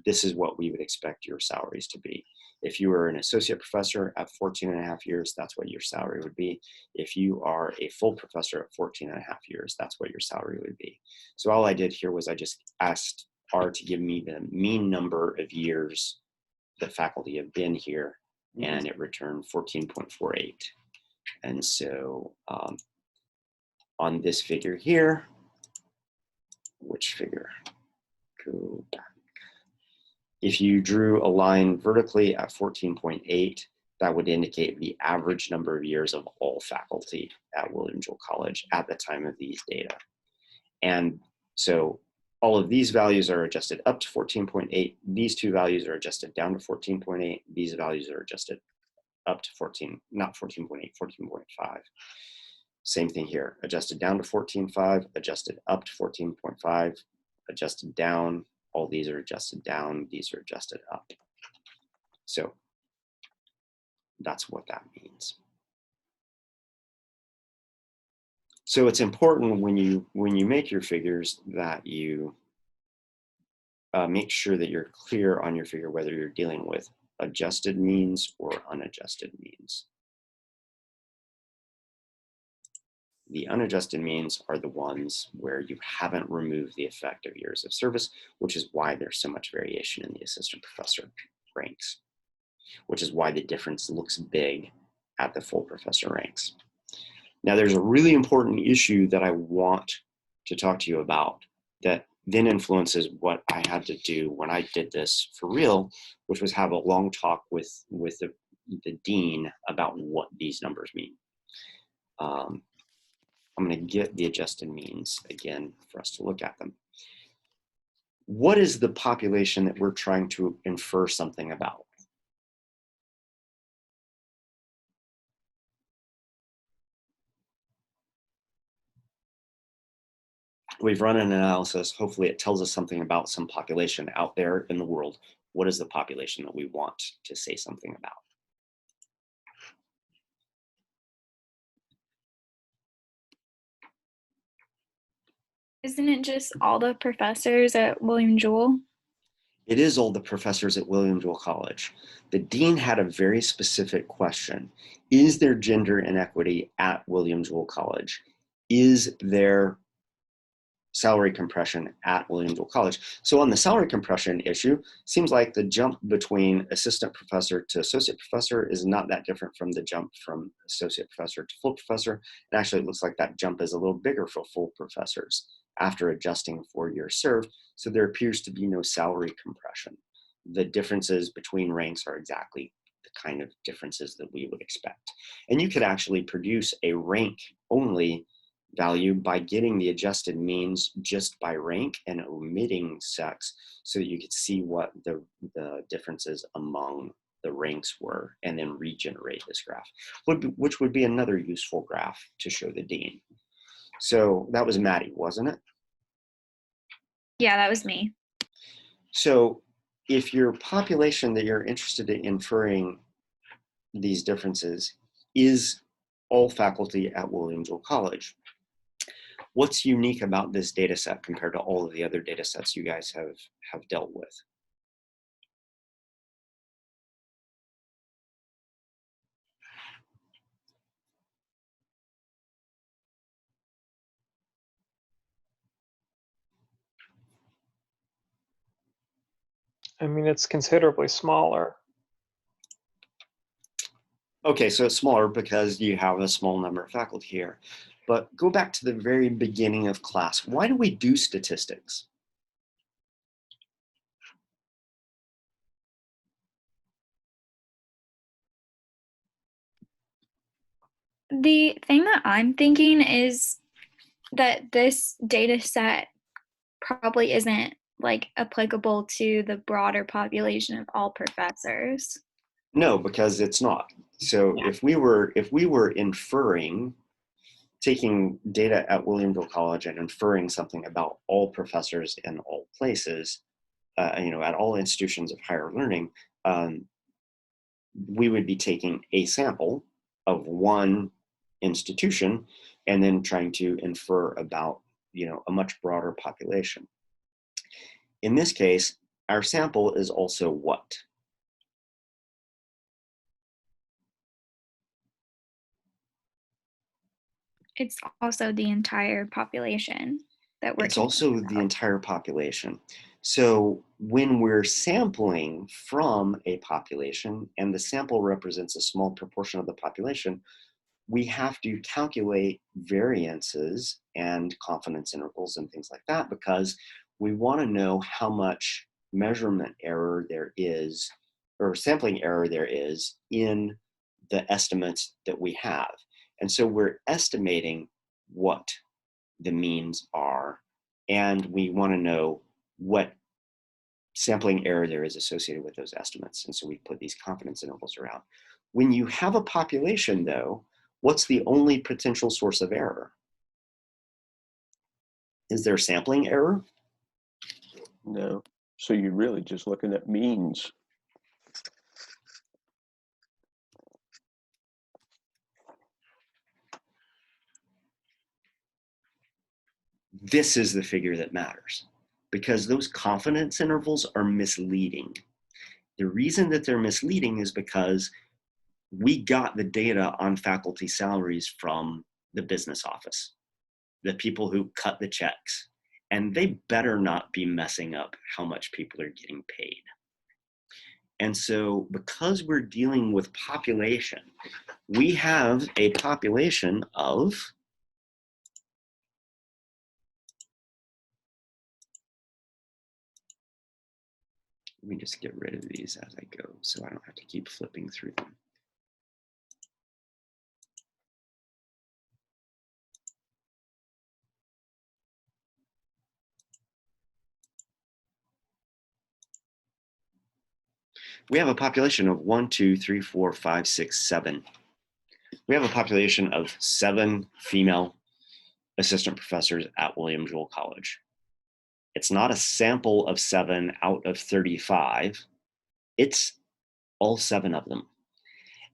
this is what we would expect your salaries to be. If you were an associate professor at 14 and a half years, that's what your salary would be. If you are a full professor at 14 and a half years, that's what your salary would be. So all I did here was I just asked R to give me the mean number of years that faculty have been here, and it returned 14.48. And so on this figure here. Which figure? Go back. If you drew a line vertically at 14.8, that would indicate the average number of years of all faculty at William Jewell College at the time of these data. And so all of these values are adjusted up to 14.8. These two values are adjusted down to 14.8. These values are adjusted up to 14, not 14.8, 14.5. Same thing here, adjusted down to 14.5, adjusted up to 14.5, adjusted down. All these are adjusted down, these are adjusted up. So that's what that means. So it's important when you make your figures that you make sure that you're clear on your figure whether you're dealing with adjusted means or unadjusted means. The unadjusted means are the ones where you haven't removed the effect of years of service, which is why there's so much variation in the assistant professor ranks, which is why the difference looks big at the full professor ranks. Now, there's a really important issue that I want to talk to you about that then influences what I had to do when I did this for real, which was have a long talk with the dean about what these numbers mean. I'm going to get the adjusted means again for us to look at them. What is the population that we're trying to infer something about? We've run an analysis. Hopefully it tells us something about some population out there in the world. What is the population that we want to say something about? Isn't it just all the professors at William Jewell? It is all the professors at William Jewell College. The dean had a very specific question. Is there gender inequity at William Jewell College? Is there salary compression at William Jewell College? So on the salary compression issue, seems like the jump between assistant professor to associate professor is not that different from the jump from associate professor to full professor. It actually looks like that jump is a little bigger for full professors after adjusting for years served. So there appears to be no salary compression. The differences between ranks are exactly the kind of differences that we would expect. And you could actually produce a rank only value by getting the adjusted means just by rank and omitting sex so that you could see what the differences among the ranks were and then regenerate this graph, which would be another useful graph to show the dean. So that was Maddie, wasn't it? Yeah, that was me. So if your population that you're interested in inferring these differences is all faculty at William Jewell College, what's unique about this data set compared to all of the other data sets you guys have dealt with? I mean, it's considerably smaller. Okay, so it's smaller because you have a small number of faculty here. But go back to the very beginning of class. Why do we do statistics? The thing that I'm thinking is that this data set probably isn't like applicable to the broader population of all professors. No, because it's not. So Yeah. if we were inferring, taking data at William Jewell College and inferring something about all professors in all places, at all institutions of higher learning, we would be taking a sample of one institution and then trying to infer about, a much broader population. In this case, our sample is also what? It's also the entire population that we're It's also talking the about. entire population. So when we're sampling from a population and the sample represents a small proportion of the population, we have to calculate variances and confidence intervals and things like that because we want to know how much measurement error there is, or sampling error there is in the estimates that we have. And so we're estimating what the means are, and we want to know what sampling error there is associated with those estimates. And so we put these confidence intervals around. When you have a population, though, what's the only potential source of error? Is there sampling error? No. So you're really just looking at means. This is the figure that matters because those confidence intervals are misleading. The reason that they're misleading is because we got the data on faculty salaries from the business office, the people who cut the checks, and they better not be messing up how much people are getting paid. And so because we're dealing with population, we have a population of let me just get rid of these as I go so I don't have to keep flipping through them. We have a population of 1, 2, 3, 4, 5, 6, 7. We have a population of 7 female assistant professors at William Jewell College. It's not a sample of 7 out of 35. It's all 7 of them.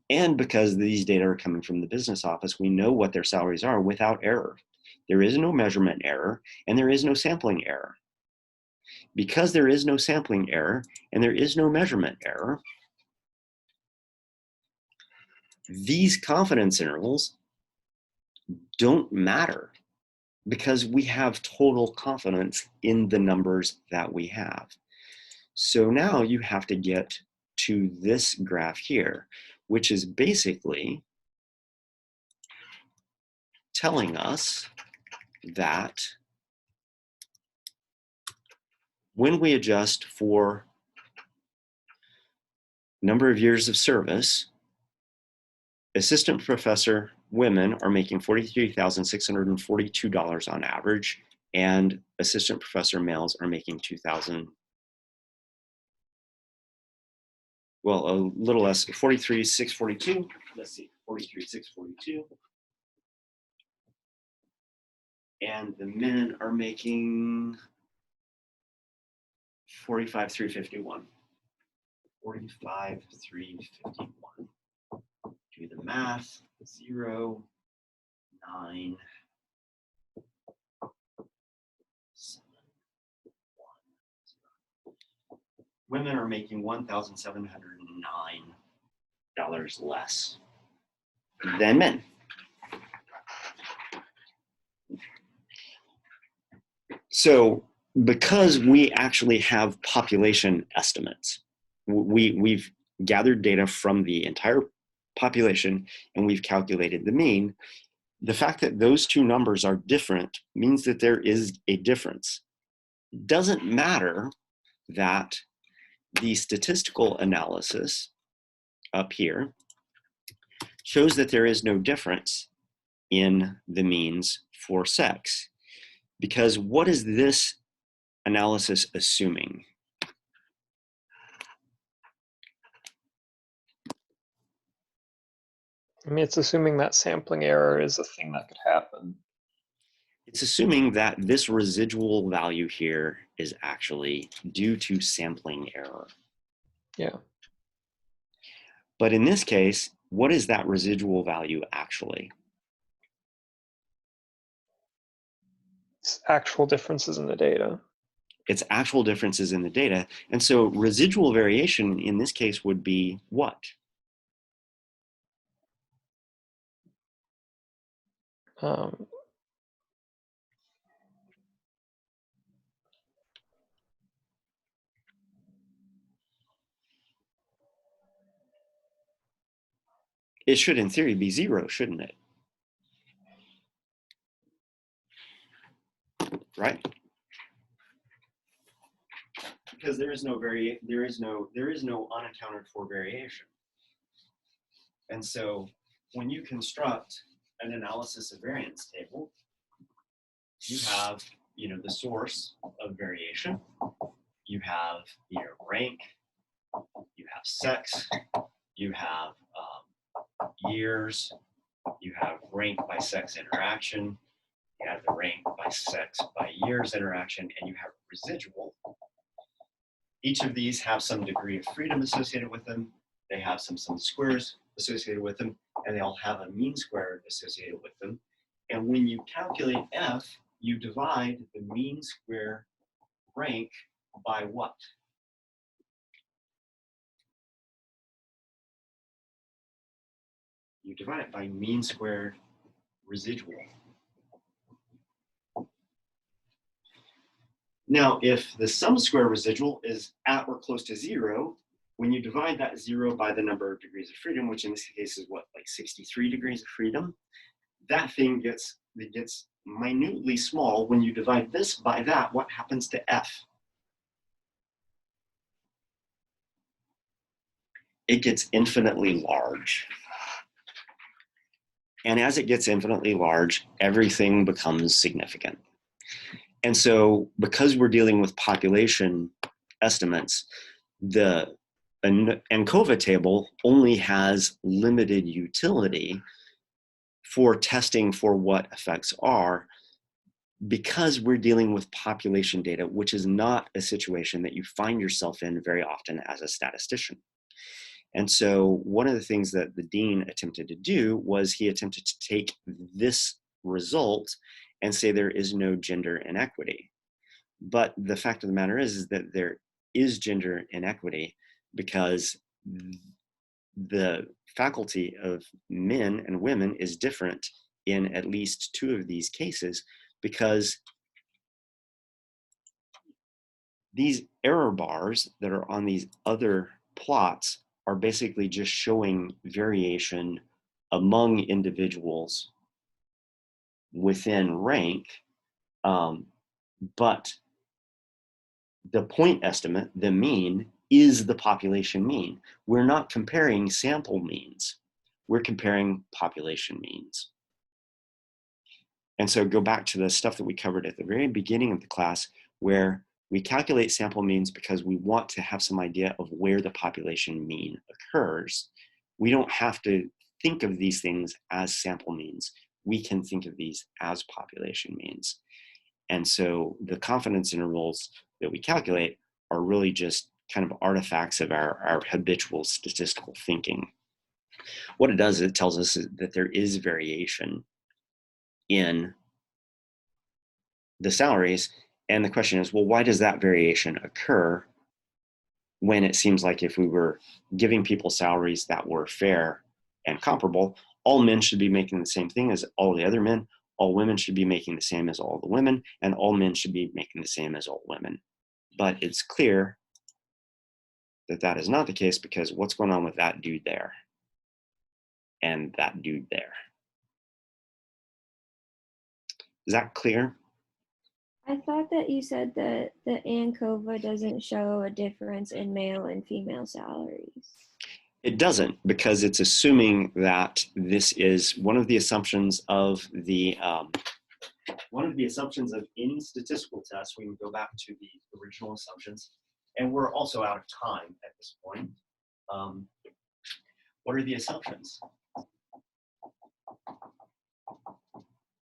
And because these data are coming from the business office, we know what their salaries are without error. There is no measurement error, and there is no sampling error. Because there is no sampling error, and there is no measurement error, these confidence intervals don't matter because we have total confidence in the numbers that we have. So now you have to get to this graph here, which is basically telling us that when we adjust for number of years of service, assistant professor women are making $43,642 on average, and assistant professor males are making $2,000. Well, a little less, 43,642. Let's see, 43,642. And the men are making 45,351. 45,351. Do the math. 0, 9, 7, 1. Women are making $1,709 less than men. So because we actually have population estimates, we've gathered data from the entire population and we've calculated the mean. The fact that those two numbers are different means that there is a difference. It doesn't matter that the statistical analysis up here shows that there is no difference in the means for sex. Because what is this analysis assuming? I mean, it's assuming that sampling error is a thing that could happen. It's assuming that this residual value here is actually due to sampling error. Yeah. But in this case, what is that residual value actually? It's actual differences in the data. It's actual differences in the data. And so residual variation in this case would be what? It should, in theory, be 0, shouldn't it? right? Because there is no unaccounted for variation. And so when you construct an analysis of variance table, you have, the source of variation, you have your rank, you have sex, you have years, you have rank by sex interaction, you have the rank by sex by years interaction, and you have residual. Each of these have some degree of freedom associated with them. They have some squares associated with them, and they all have a mean square associated with them. And when you calculate F, you divide the mean square rank by what? You divide it by mean squared residual. Now, if the sum square residual is at or close to 0, when you divide that 0 by the number of degrees of freedom, which in this case is what, like 63 degrees of freedom, that thing gets minutely small. When you divide this by that, what happens to F? It gets infinitely large. And as it gets infinitely large, everything becomes significant. And so because we're dealing with population estimates, the ANCOVA table only has limited utility for testing for what effects are, because we're dealing with population data, which is not a situation that you find yourself in very often as a statistician. And so one of the things that the dean attempted to do was he attempted to take this result and say there is no gender inequity. But the fact of the matter is that there is gender inequity, because the faculty of men and women is different in at least 2 of these cases, because these error bars that are on these other plots are basically just showing variation among individuals within rank, but the point estimate, the mean, is the population mean. We're not comparing sample means, we're comparing population means. And so go back to the stuff that we covered at the very beginning of the class, where we calculate sample means because we want to have some idea of where the population mean occurs. We don't have to think of these things as sample means. We can think of these as population means. And so the confidence intervals that we calculate are really just kind of artifacts of our habitual statistical thinking. What it does, it tells us that there is variation in the salaries. And the question is, well, why does that variation occur when it seems like if we were giving people salaries that were fair and comparable, all men should be making the same thing as all the other men, all women should be making the same as all the women, and all men should be making the same as all women. But it's clear that that is not the case, because what's going on with that dude there and that dude there? Is that clear? I thought that you said that the ANCOVA doesn't show a difference in male and female salaries. It doesn't, because it's assuming that this is one of the assumptions of the any statistical test. We can go back to the original assumptions, and we're also out of time at this point. What are the assumptions?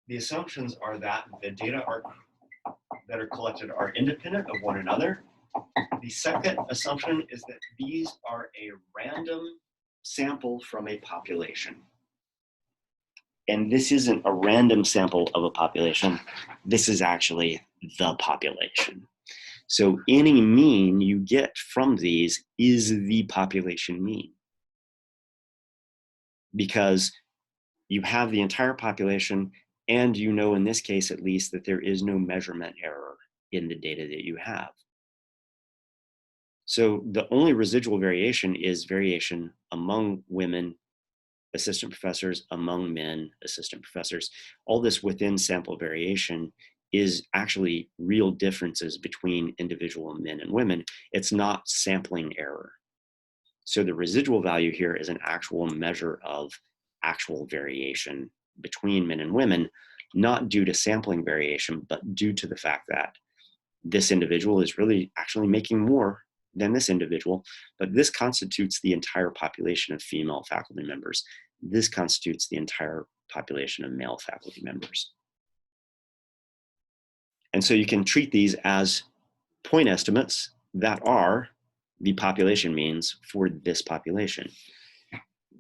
The assumptions are that the data that are collected are independent of one another. The second assumption is that these are a random sample from a population. And this isn't a random sample of a population. This is actually the population. So any mean you get from these is the population mean, because you have the entire population, and you know, in this case at least, that there is no measurement error in the data that you have. So the only residual variation is variation among women assistant professors, among men assistant professors. All this within sample variation is actually real differences between individual men and women. It's not sampling error. So the residual value here is an actual measure of actual variation between men and women, not due to sampling variation, but due to the fact that this individual is really actually making more than this individual, but this constitutes the entire population of female faculty members. This constitutes the entire population of male faculty members. And so you can treat these as point estimates that are the population means for this population.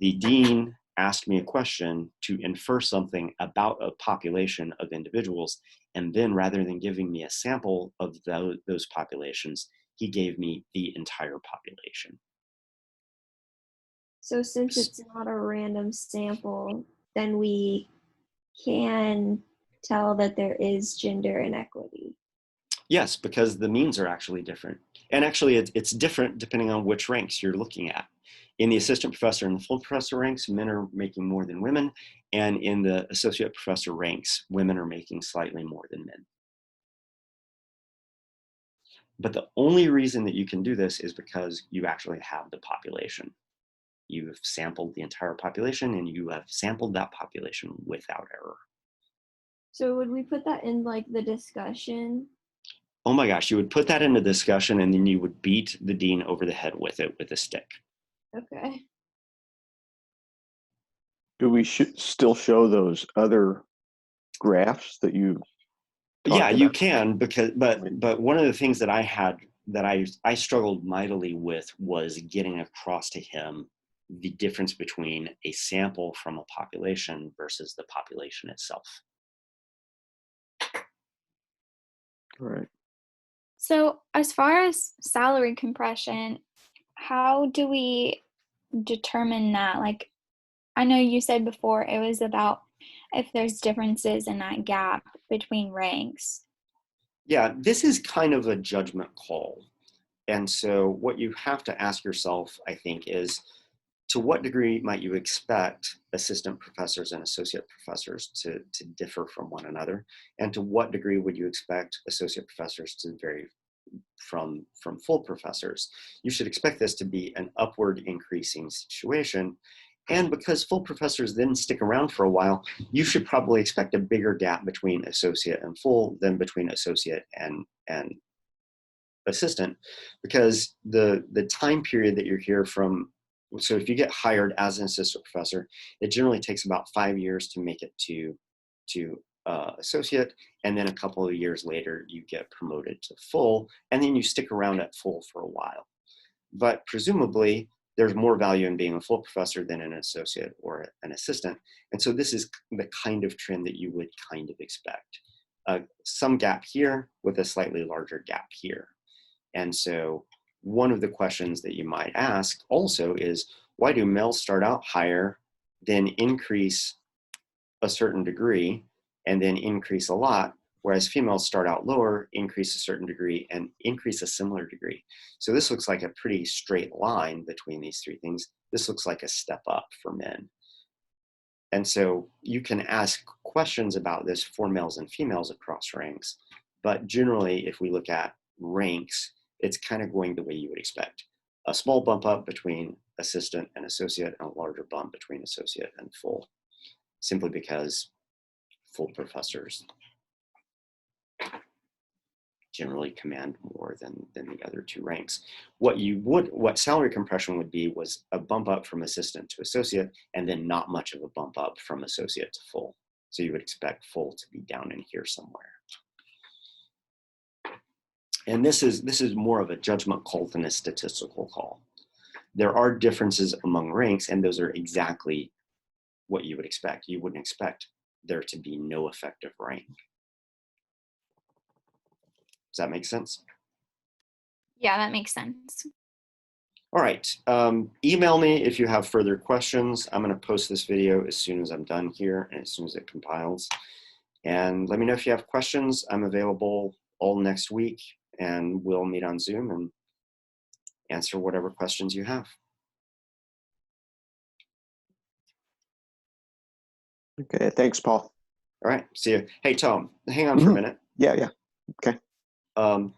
The dean asked me a question to infer something about a population of individuals, and then rather than giving me a sample of those populations, he gave me the entire population. So since it's not a random sample, then we can tell that there is gender inequity. Yes, because the means are actually different. And actually it's different depending on which ranks you're looking at. In the assistant professor and the full professor ranks, men are making more than women. And in the associate professor ranks, women are making slightly more than men. But the only reason that you can do this is because you actually have the population. You've sampled the entire population and you have sampled that population without error. So would we put that in like the discussion? Oh my gosh, you would put that in a discussion and then you would beat the dean over the head with it with a stick. Okay. Do we still show those other graphs that you Yeah, talked you about? can, because but one of the things that I had that I struggled mightily with was getting across to him the difference between a sample from a population versus the population itself. All right. So as far as salary compression, how do we determine that? Like, I know you said before it was about if there's differences in that gap between ranks. Yeah, this is kind of a judgment call. And so what you have to ask yourself, I think, is to what degree might you expect assistant professors and associate professors to differ from one another? And to what degree would you expect associate professors to vary from full professors? You should expect this to be an upward increasing situation. And because full professors then stick around for a while, you should probably expect a bigger gap between associate and full than between associate and assistant, because the time period that you're here from, so if you get hired as an assistant professor, it generally takes about 5 years to make it to associate, and then a couple of years later you get promoted to full, and then you stick around at full for a while. But presumably there's more value in being a full professor than an associate or an assistant, and so this is the kind of trend that you would kind of expect. Some gap here with a slightly larger gap here. And so one of the questions that you might ask also is, why do males start out higher, then increase a certain degree, and then increase a lot, whereas females start out lower, increase a certain degree, and increase a similar degree? So this looks like a pretty straight line between these three things. This looks like a step up for men. And so you can ask questions about this for males and females across ranks, but generally, if we look at ranks, it's kind of going the way you would expect. A small bump up between assistant and associate, and a larger bump between associate and full, simply because full professors generally command more than the other two ranks. What salary compression would be was a bump up from assistant to associate, and then not much of a bump up from associate to full. So you would expect full to be down in here somewhere. And this is more of a judgment call than a statistical call. There are differences among ranks, and those are exactly what you would expect. You wouldn't expect there to be no effective rank. Does that make sense? Yeah, that makes sense. All right, email me if you have further questions. I'm gonna post this video as soon as I'm done here and as soon as it compiles. And let me know if you have questions. I'm available all next week, and we'll meet on Zoom and answer whatever questions you have. Okay, thanks, Paul. All right, see you. Hey, Tom, hang on for a minute. Yeah, yeah. Um,